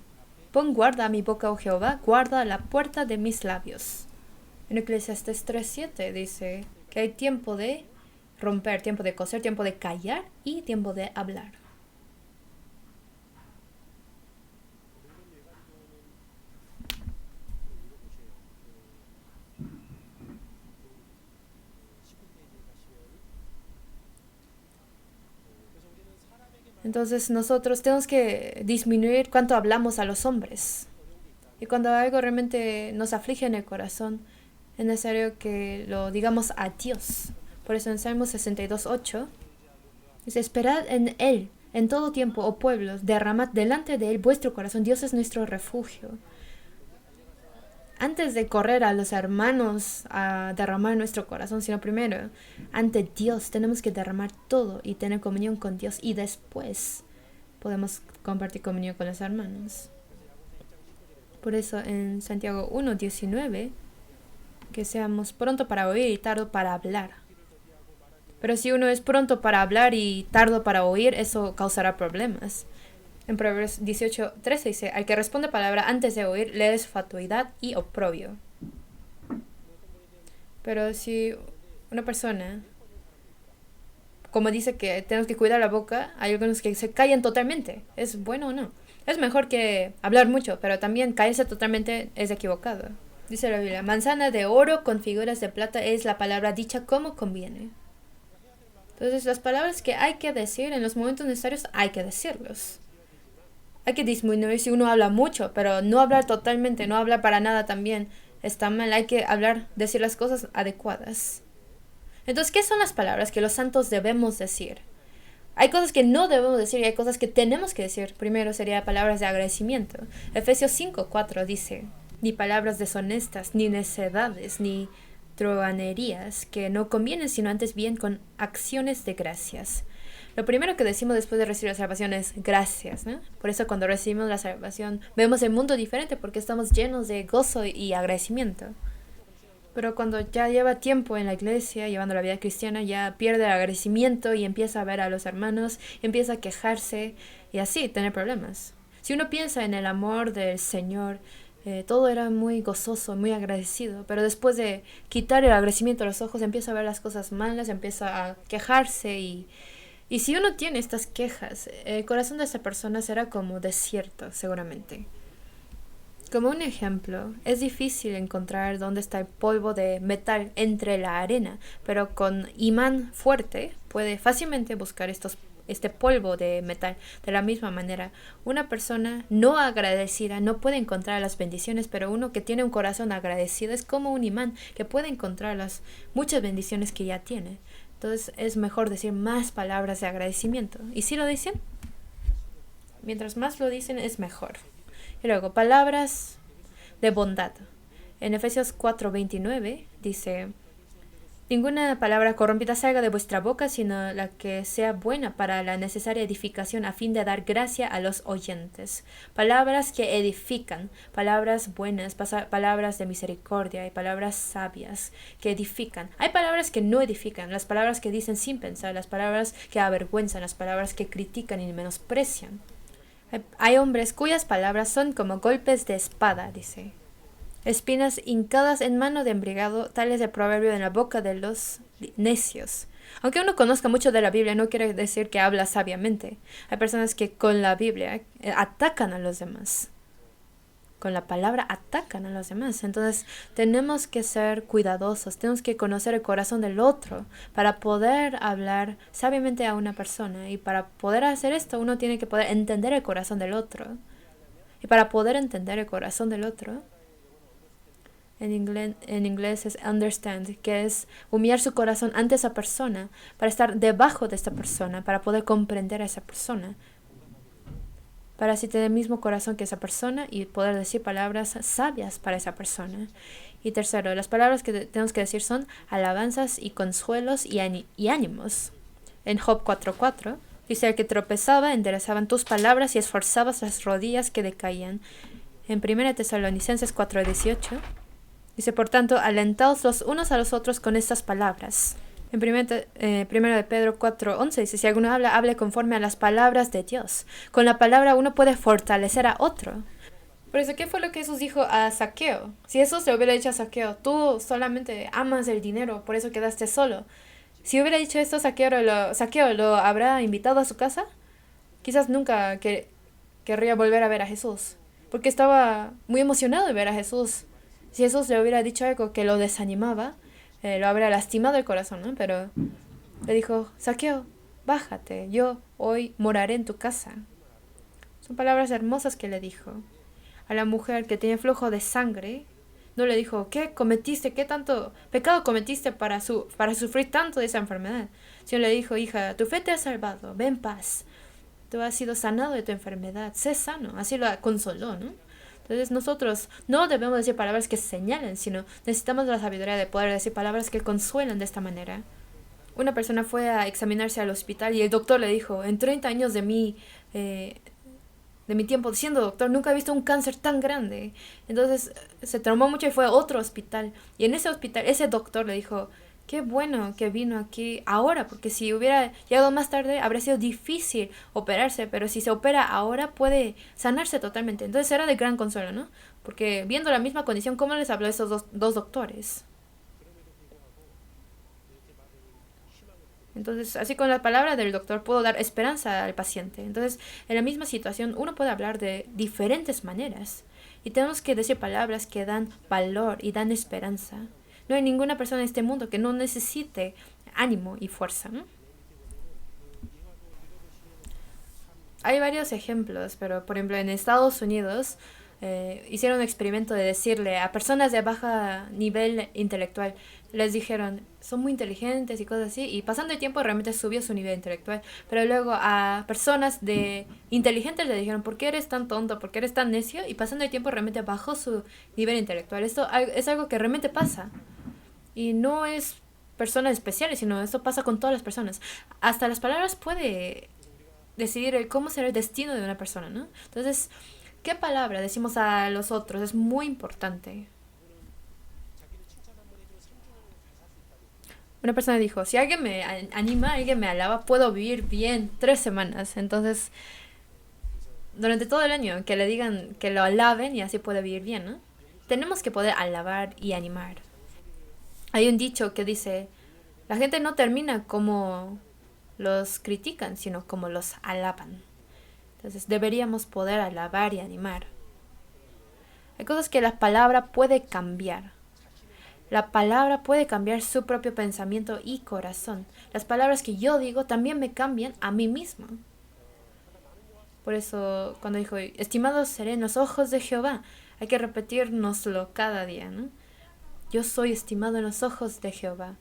Pon guarda a mi boca, oh Jehová, guarda la puerta de mis labios. En Eclesiastés 3:7 dice que hay tiempo de romper, tiempo de coser, tiempo de callar y tiempo de hablar. Entonces nosotros tenemos que disminuir cuánto hablamos a los hombres. Y cuando algo realmente nos aflige en el corazón, es necesario que lo digamos a Dios. Por eso en Salmo 62:8 dice, esperad en Él en todo tiempo, oh pueblos, derramad delante de Él vuestro corazón. Dios es nuestro refugio. antes de correr a los hermanos a derramar nuestro corazón, sino primero, ante Dios, tenemos que derramar todo y tener comunión con Dios, y después podemos compartir comunión con los hermanos. Por eso en Santiago 1:19, que seamos pronto para oír y tardo para hablar. Pero si uno es pronto para hablar y tardo para oír, eso causará problemas. En Proverbios 18:13 dice: al que responde palabra antes de oír, le es fatuidad y oprobio. Pero si una persona, como dice que tenemos que cuidar la boca, hay algunos que se callan totalmente. ¿Es bueno o no? Es mejor que hablar mucho, pero también callarse totalmente es equivocado. Dice la Biblia: manzana de oro con figuras de plata es la palabra dicha como conviene. Entonces, las palabras que hay que decir en los momentos necesarios, hay que decirlos. Hay que disminuir si uno habla mucho, pero no hablar totalmente, no hablar para nada también está mal. Hay que hablar, decir las cosas adecuadas. Entonces, ¿qué son las palabras que los santos debemos decir? Hay cosas que no debemos decir y hay cosas que tenemos que decir. Primero sería palabras de agradecimiento. Efesios 5:4 dice: ni palabras deshonestas, ni necedades, ni truhanerías que no convienen, sino antes bien con acciones de gracias. Lo primero que decimos después de recibir la salvación es gracias, ¿no? Por eso cuando recibimos la salvación vemos el mundo diferente, porque estamos llenos de gozo y agradecimiento. Pero cuando ya lleva tiempo en la iglesia, llevando la vida cristiana, ya pierde el agradecimiento y empieza a ver a los hermanos, empieza a quejarse y así tener problemas. Si uno piensa en el amor del Señor, todo era muy gozoso, muy agradecido, pero después de quitar el agradecimiento a los ojos, empieza a ver las cosas malas, empieza a quejarse y si uno tiene estas quejas, el corazón de esa persona será como desierto, seguramente. Como un ejemplo, es difícil encontrar dónde está el polvo de metal entre la arena, pero con imán fuerte puede fácilmente buscar este polvo de metal. De la misma manera, una persona no agradecida no puede encontrar las bendiciones, pero uno que tiene un corazón agradecido es como un imán que puede encontrar las muchas bendiciones que ya tiene. Entonces es mejor decir más palabras de agradecimiento. ¿Y si lo dicen? Mientras más lo dicen es mejor. Y luego, palabras de bondad. En Efesios 4:29 dice: ninguna palabra corrompida salga de vuestra boca, sino la que sea buena para la necesaria edificación, a fin de dar gracia a los oyentes. Palabras que edifican, palabras buenas, palabras de misericordia y palabras sabias que edifican. Hay palabras que no edifican, las palabras que dicen sin pensar, las palabras que avergüenzan, las palabras que critican y menosprecian. Hay hombres cuyas palabras son como golpes de espada, dice. Espinas hincadas en mano de embriagado, tales de proverbio en la boca de los necios. Aunque uno conozca mucho de la Biblia, no quiere decir que habla sabiamente. Hay personas que con la Biblia atacan a los demás. Con la palabra atacan a los demás. Entonces tenemos que ser cuidadosos, tenemos que conocer el corazón del otro para poder hablar sabiamente a una persona. Y para poder hacer esto, uno tiene que poder entender el corazón del otro. Y para poder entender el corazón del otro, en inglés es understand, que es humillar su corazón ante esa persona, para estar debajo de esta persona, para poder comprender a esa persona, para así tener el mismo corazón que esa persona y poder decir palabras sabias para esa persona. Y tercero, las palabras que tenemos que decir son alabanzas y consuelos y ánimos. En Job 4:4 dice: el que tropezaba enderezaban tus palabras y esforzabas las rodillas que decaían. En 1 Tesalonicenses 4:18 dice: por tanto, alentaos los unos a los otros con estas palabras. En 1 de Pedro 4:11 dice: si alguno habla, hable conforme a las palabras de Dios. Con la palabra uno puede fortalecer a otro. Por eso, ¿qué fue lo que Jesús dijo a Zaqueo? Si Jesús le hubiera dicho a Zaqueo: tú solamente amas el dinero, por eso quedaste solo. Si hubiera dicho esto, Zaqueo lo habrá invitado a su casa. Quizás nunca querría volver a ver a Jesús, porque estaba muy emocionado de ver a Jesús. Si Jesús le hubiera dicho algo que lo desanimaba, lo habría lastimado el corazón, ¿no? Pero le dijo: Zaqueo, bájate, yo hoy moraré en tu casa. Son palabras hermosas que le dijo. A la mujer que tenía flujo de sangre, no le dijo: ¿qué cometiste? ¿Qué tanto pecado cometiste para sufrir tanto de esa enfermedad? Sino le dijo: hija, tu fe te ha salvado, ve en paz. Tú has sido sanado de tu enfermedad, sé sano. Así lo consoló, ¿no? Entonces nosotros no debemos decir palabras que señalen, sino necesitamos la sabiduría de poder decir palabras que consuelan de esta manera. Una persona fue a examinarse al hospital y el doctor le dijo, en 30 años de mi tiempo siendo doctor, nunca he visto un cáncer tan grande. Entonces se traumó mucho y fue a otro hospital. Y en ese hospital, ese doctor le dijo, qué bueno que vino aquí ahora, porque si hubiera llegado más tarde habría sido difícil operarse, pero si se opera ahora puede sanarse totalmente. Entonces era de gran consuelo, ¿no? Porque viendo la misma condición, ¿cómo les habló a esos dos doctores? Entonces, así con la palabra del doctor puedo dar esperanza al paciente. Entonces, en la misma situación uno puede hablar de diferentes maneras. Y tenemos que decir palabras que dan valor y dan esperanza. No hay ninguna persona en este mundo que no necesite ánimo y fuerza, ¿no? Hay varios ejemplos, pero por ejemplo en Estados Unidos hicieron un experimento de decirle a personas de baja nivel intelectual, les dijeron, son muy inteligentes y cosas así, y pasando el tiempo realmente subió su nivel intelectual, pero luego a personas de inteligentes le dijeron, ¿por qué eres tan tonto? ¿Por qué eres tan necio? Y pasando el tiempo realmente bajó su nivel intelectual. Esto es algo que realmente pasa, y no es personas especiales, sino esto pasa con todas las personas. Hasta las palabras puede decidir cómo será el destino de una persona, ¿no? Entonces, ¿qué palabra decimos a los otros? Es muy importante. Una persona dijo, si alguien me anima, alguien me alaba, puedo vivir bien 3 semanas. Entonces, durante todo el año, que le digan que lo alaben y así puede vivir bien, ¿no? Tenemos que poder alabar y animar. Hay un dicho que dice, la gente no termina como los critican, sino como los alaban. Entonces deberíamos poder alabar y animar. Hay cosas que la palabra puede cambiar. La palabra puede cambiar su propio pensamiento y corazón. Las palabras que yo digo también me cambian a mí mismo. Por eso cuando dijo, estimados seré en los ojos de Jehová, hay que repetírnoslo cada día, ¿no? Yo soy estimado en los ojos de Jehová.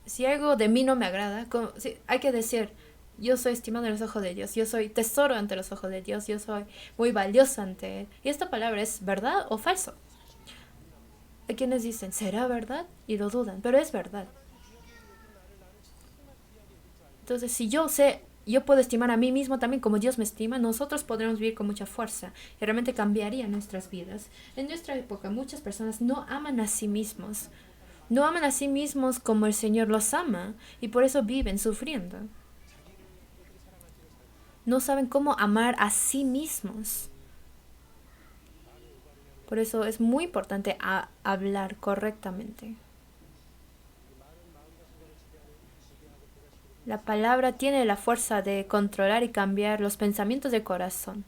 Si algo de mí no me agrada, hay que decir, yo soy estimado en los ojos de Dios, yo soy tesoro ante los ojos de Dios, yo soy muy valioso ante Él. Y esta palabra es verdad o falso. Hay quienes dicen, ¿será verdad? Y lo dudan, pero es verdad. Entonces, si yo puedo estimar a mí mismo también como Dios me estima, nosotros podremos vivir con mucha fuerza y realmente cambiaría nuestras vidas. En nuestra época, muchas personas no aman a sí mismos. No aman a sí mismos como el Señor los ama y por eso viven sufriendo. No saben cómo amar a sí mismos. Por eso es muy importante hablar correctamente. La palabra tiene la fuerza de controlar y cambiar los pensamientos del corazón.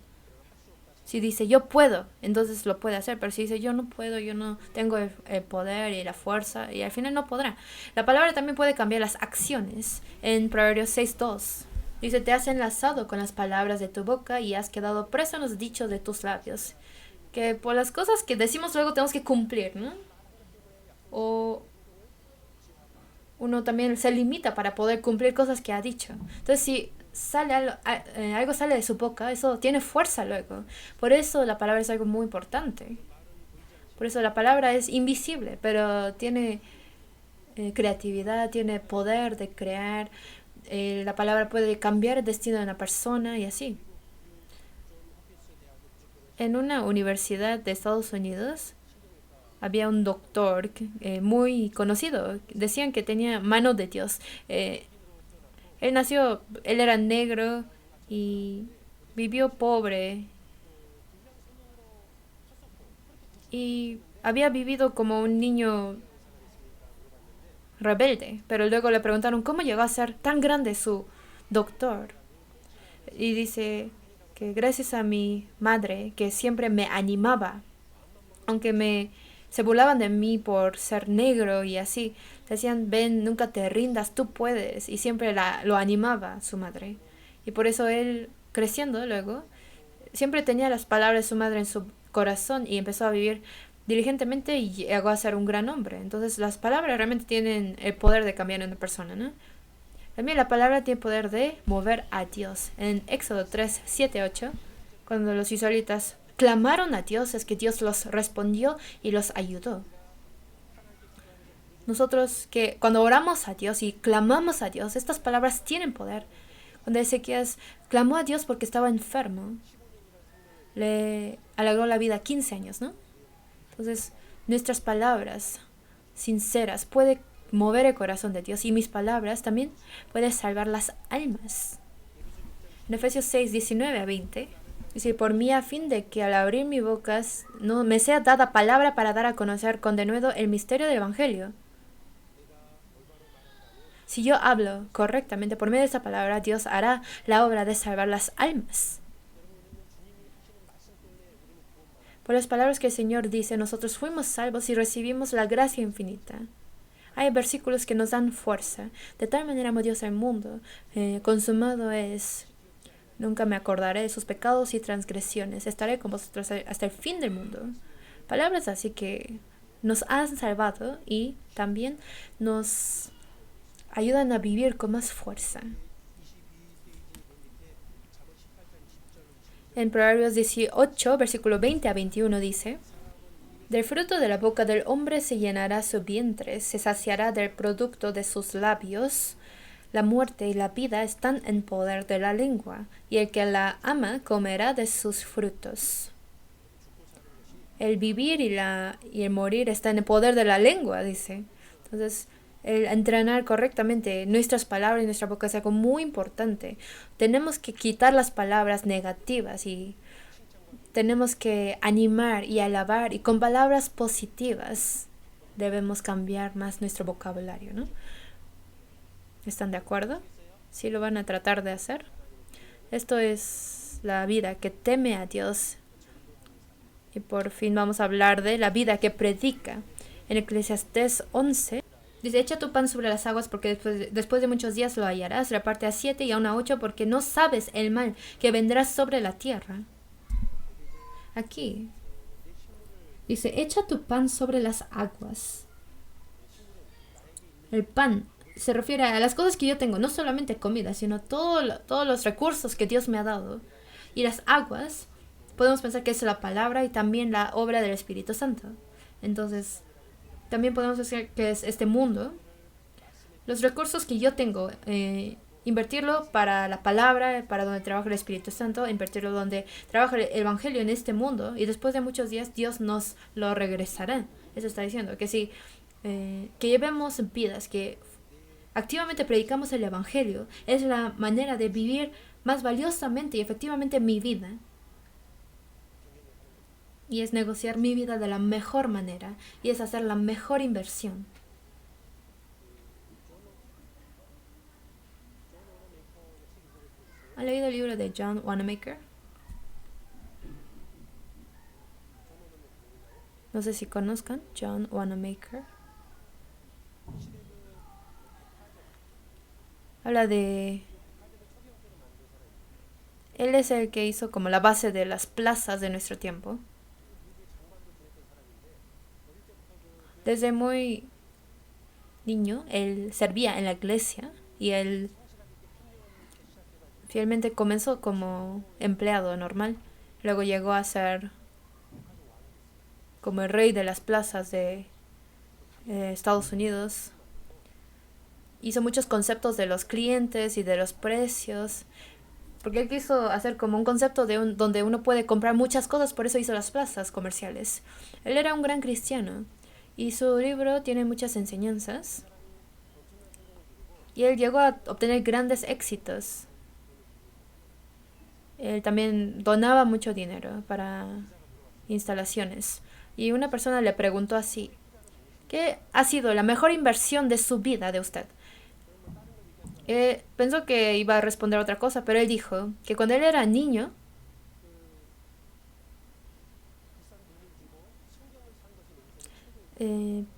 Si dice yo puedo, entonces lo puede hacer. Pero si dice yo no puedo, yo no tengo el poder y la fuerza, y al final no podrá. La palabra también puede cambiar las acciones. En Proverbios 6:2 dice, te has enlazado con las palabras de tu boca y has quedado preso en los dichos de tus labios. Que por las cosas que decimos luego tenemos que cumplir, ¿no? O uno también se limita para poder cumplir cosas que ha dicho. Entonces si algo sale de su boca, eso tiene fuerza luego. Por eso la palabra es algo muy importante. Por eso la palabra es invisible, pero tiene creatividad, tiene poder de crear. La palabra puede cambiar el destino de una persona y así. En una universidad de Estados Unidos había un doctor muy conocido. Decían que tenía mano de Dios. Él era negro y vivió pobre y había vivido como un niño rebelde, pero luego le preguntaron cómo llegó a ser tan grande su doctor. Y dice que gracias a mi madre, que siempre me animaba, aunque se burlaban de mí por ser negro y así, decían, ven, nunca te rindas, tú puedes, y siempre lo animaba su madre. Y por eso él, creciendo luego, siempre tenía las palabras de su madre en su corazón y empezó a vivir diligentemente y llegó a ser un gran hombre. Entonces las palabras realmente tienen el poder de cambiar a una persona, ¿no? También la palabra tiene poder de mover a Dios. En Éxodo 3:7-8, Cuando los israelitas clamaron a Dios, es que Dios los respondió y los ayudó. Nosotros que cuando oramos a Dios y clamamos a Dios, estas palabras tienen poder. Cuando Ezequías clamó a Dios porque estaba enfermo, le alegró la vida 15 años, ¿no? Entonces, nuestras palabras sinceras pueden mover el corazón de Dios, y mis palabras también pueden salvar las almas. En Efesios 6, 19 a 20, dice: por mí, a fin de que al abrir mi boca no me sea dada palabra para dar a conocer con denuedo el misterio del Evangelio. Si yo hablo correctamente por medio de esta palabra, Dios hará la obra de salvar las almas. Por las palabras que el Señor dice, nosotros fuimos salvos y recibimos la gracia infinita. Hay versículos que nos dan fuerza. De tal manera amó Dios al mundo. Consumado es. Nunca me acordaré de sus pecados y transgresiones. Estaré con vosotros hasta el fin del mundo. Palabras así que nos han salvado y también nos ayudan a vivir con más fuerza. En Proverbios 18, versículo 20 a 21 dice: del fruto de la boca del hombre se llenará su vientre, se saciará del producto de sus labios. La muerte y la vida están en poder de la lengua, y el que la ama comerá de sus frutos. El vivir y el morir están en el poder de la lengua, dice. Entonces, el entrenar correctamente nuestras palabras y nuestra boca es algo muy importante. Tenemos que quitar las palabras negativas y tenemos que animar y alabar, y con palabras positivas debemos cambiar más nuestro vocabulario, ¿no? ¿Están de acuerdo? ¿Sí lo van a tratar de hacer? Esto es la vida que teme a Dios. Y por fin vamos a hablar de la vida que predica. En Eclesiastés 11 dice: echa tu pan sobre las aguas, porque después de muchos días lo hallarás. Reparte a 7 y aún a 8, porque no sabes el mal que vendrá sobre la tierra. Aquí dice: echa tu pan sobre las aguas. El pan se refiere a las cosas que yo tengo, no solamente comida, sino todos los recursos que Dios me ha dado. Y las aguas, podemos pensar que es la palabra y también la obra del Espíritu Santo. Entonces, también podemos decir que es este mundo. Los recursos que yo tengo, invertirlo para la palabra, para donde trabaja el Espíritu Santo, invertirlo donde trabaja el Evangelio en este mundo, y después de muchos días Dios nos lo regresará. Eso está diciendo que si que llevemos vidas, que activamente predicamos el Evangelio, es la manera de vivir más valiosamente y efectivamente mi vida. Y es negociar mi vida de la mejor manera, y es hacer la mejor inversión. ¿Han leído el libro de John Wanamaker? No sé si conozcan John Wanamaker. Habla de... Él es el que hizo como la base de las plazas de nuestro tiempo. Desde muy niño, él servía en la iglesia y él fielmente comenzó como empleado normal. Luego llegó a ser como el rey de las plazas de Estados Unidos. Hizo muchos conceptos de los clientes y de los precios, porque él quiso hacer como un concepto de donde uno puede comprar muchas cosas, por eso hizo las plazas comerciales. Él era un gran cristiano y su libro tiene muchas enseñanzas. Y él llegó a obtener grandes éxitos. Él también donaba mucho dinero para instalaciones. Y una persona le preguntó así: ¿qué ha sido la mejor inversión de su vida de usted? Pensó que iba a responder otra cosa, pero él dijo que cuando él era niño,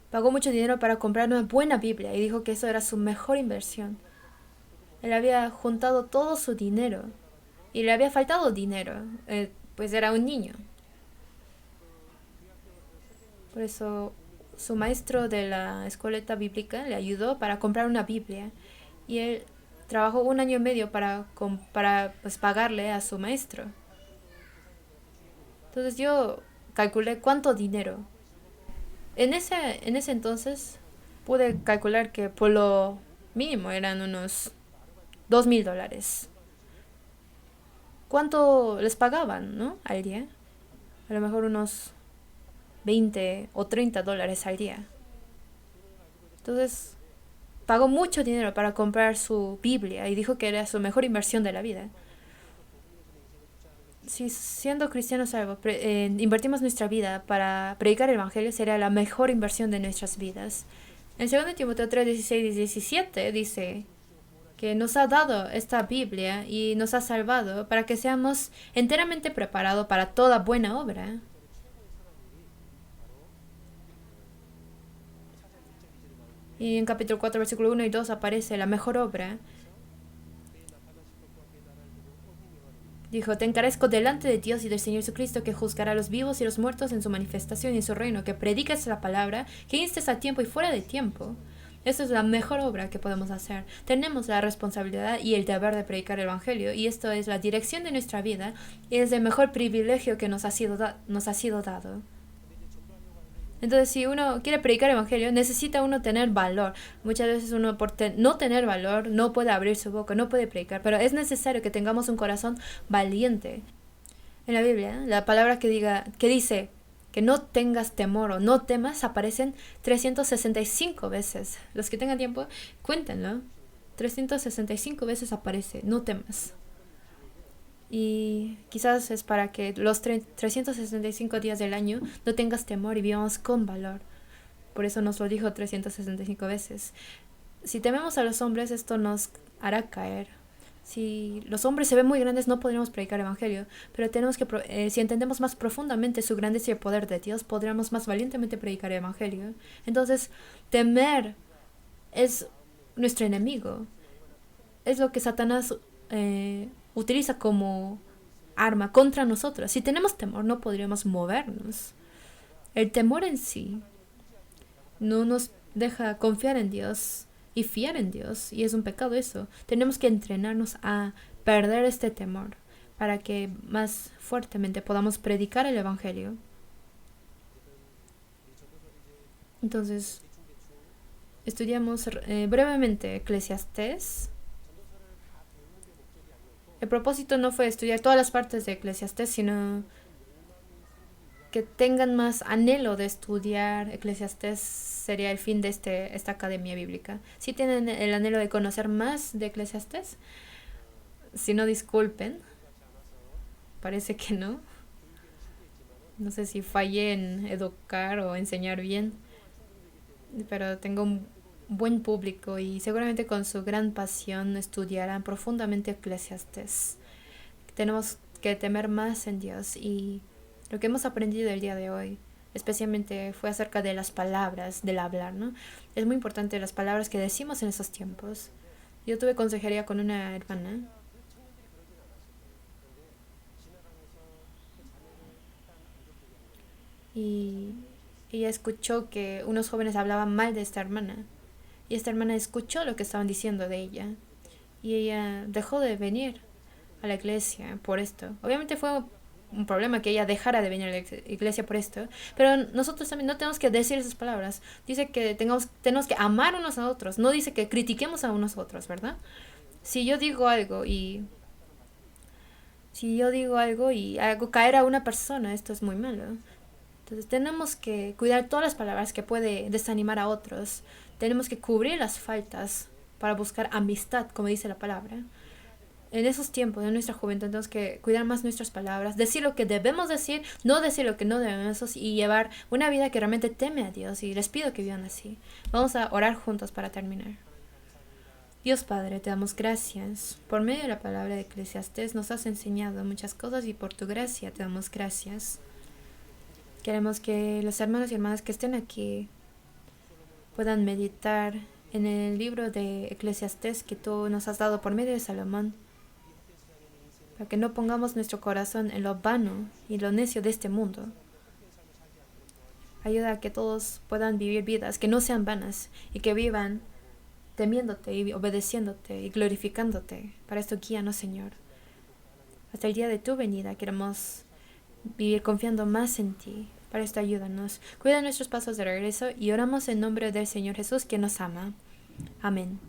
pagó mucho dinero para comprar una buena Biblia, y dijo que eso era su mejor inversión. Él había juntado todo su dinero y le había faltado dinero, pues era un niño. Por eso su maestro de la escueleta bíblica le ayudó para comprar una Biblia, y él trabajó 1 año y medio para pues, pagarle a su maestro. Entonces yo calculé cuánto dinero. En ese entonces pude calcular que por lo mínimo eran unos $2,000. ¿Cuánto les pagaban, no? Al día. A lo mejor unos 20 o $30 al día. Entonces pagó mucho dinero para comprar su Biblia y dijo que era su mejor inversión de la vida. Si siendo cristianos algo, invertimos nuestra vida para predicar el Evangelio, sería la mejor inversión de nuestras vidas. En 2 Timoteo 3, 16 y 17 dice que nos ha dado esta Biblia y nos ha salvado para que seamos enteramente preparados para toda buena obra. Y en capítulo 4, versículo 1 y 2 aparece la mejor obra. Dijo, te encarezco delante de Dios y del Señor Jesucristo, que juzgará a los vivos y los muertos en su manifestación y en su reino, que prediques la palabra, que instes a tiempo y fuera de tiempo. Esta es la mejor obra que podemos hacer. Tenemos la responsabilidad y el deber de predicar el Evangelio, y esto es la dirección de nuestra vida, y es el mejor privilegio que nos ha sido dado. Entonces, si uno quiere predicar el Evangelio, necesita uno tener valor. Muchas veces uno por no tener valor no puede abrir su boca, no puede predicar, pero es necesario que tengamos un corazón valiente. En la Biblia, la palabra que dice que no tengas temor o no temas aparecen 365 veces. Los que tengan tiempo, cuéntenlo. 365 veces aparece, no temas. Y quizás es para que los 365 días del año no tengas temor y vivamos con valor. Por eso nos lo dijo 365 veces. Si tememos a los hombres, esto nos hará caer. Si los hombres se ven muy grandes, no podremos predicar el Evangelio. Pero tenemos que, si entendemos más profundamente su grandeza y el poder de Dios, podremos más valientemente predicar el Evangelio. Entonces, temer es nuestro enemigo. Es lo que Satanás utiliza como arma contra nosotros. Si tenemos temor, no podríamos movernos. El temor en sí no nos deja confiar en Dios y fiar en Dios, y es un pecado eso. Tenemos que entrenarnos a perder este temor para que más fuertemente podamos predicar el Evangelio. Entonces, estudiamos brevemente Eclesiastés. El propósito no fue estudiar todas las partes de Eclesiastés, sino que tengan más anhelo de estudiar Eclesiastés sería el fin de esta academia bíblica. Si tienen el anhelo de conocer más de Eclesiastés, si no, disculpen, parece que no. No sé si fallé en educar o enseñar bien, pero tengo un buen público y seguramente con su gran pasión estudiarán profundamente Eclesiastés. Tenemos que temer más en Dios, y lo que hemos aprendido el día de hoy especialmente fue acerca de las palabras, del hablar, ¿no? Es muy importante las palabras que decimos en esos tiempos. Yo tuve consejería con una hermana y ella escuchó que unos jóvenes hablaban mal de esta hermana, y esta hermana escuchó lo que estaban diciendo de ella, y ella dejó de venir a la iglesia por esto. Obviamente fue un problema que ella dejara de venir a la iglesia por esto, pero nosotros también no tenemos que decir esas palabras. Dice que tenemos que amar unos a otros, no dice que critiquemos a unos a otros, ¿verdad? Si yo digo algo y hago caer a una persona, esto es muy malo. Entonces tenemos que cuidar todas las palabras que puede desanimar a otros. Tenemos que cubrir las faltas para buscar amistad, como dice la palabra. En esos tiempos, en nuestra juventud, tenemos que cuidar más nuestras palabras, decir lo que debemos decir, no decir lo que no debemos, y llevar una vida que realmente teme a Dios, y les pido que vivan así. Vamos a orar juntos para terminar. Dios Padre, te damos gracias. Por medio de la palabra de Eclesiastés nos has enseñado muchas cosas, y por tu gracia te damos gracias. Queremos que los hermanos y hermanas que estén aquí puedan meditar en el libro de Eclesiastés que tú nos has dado por medio de Salomón, para que no pongamos nuestro corazón en lo vano y lo necio de este mundo. Ayuda a que todos puedan vivir vidas que no sean vanas, y que vivan temiéndote y obedeciéndote y glorificándote. Para esto guíanos, Señor. Hasta el día de tu venida queremos vivir confiando más en ti. Para esto ayúdanos. Cuida nuestros pasos de regreso y oramos en nombre del Señor Jesús que nos ama. Amén.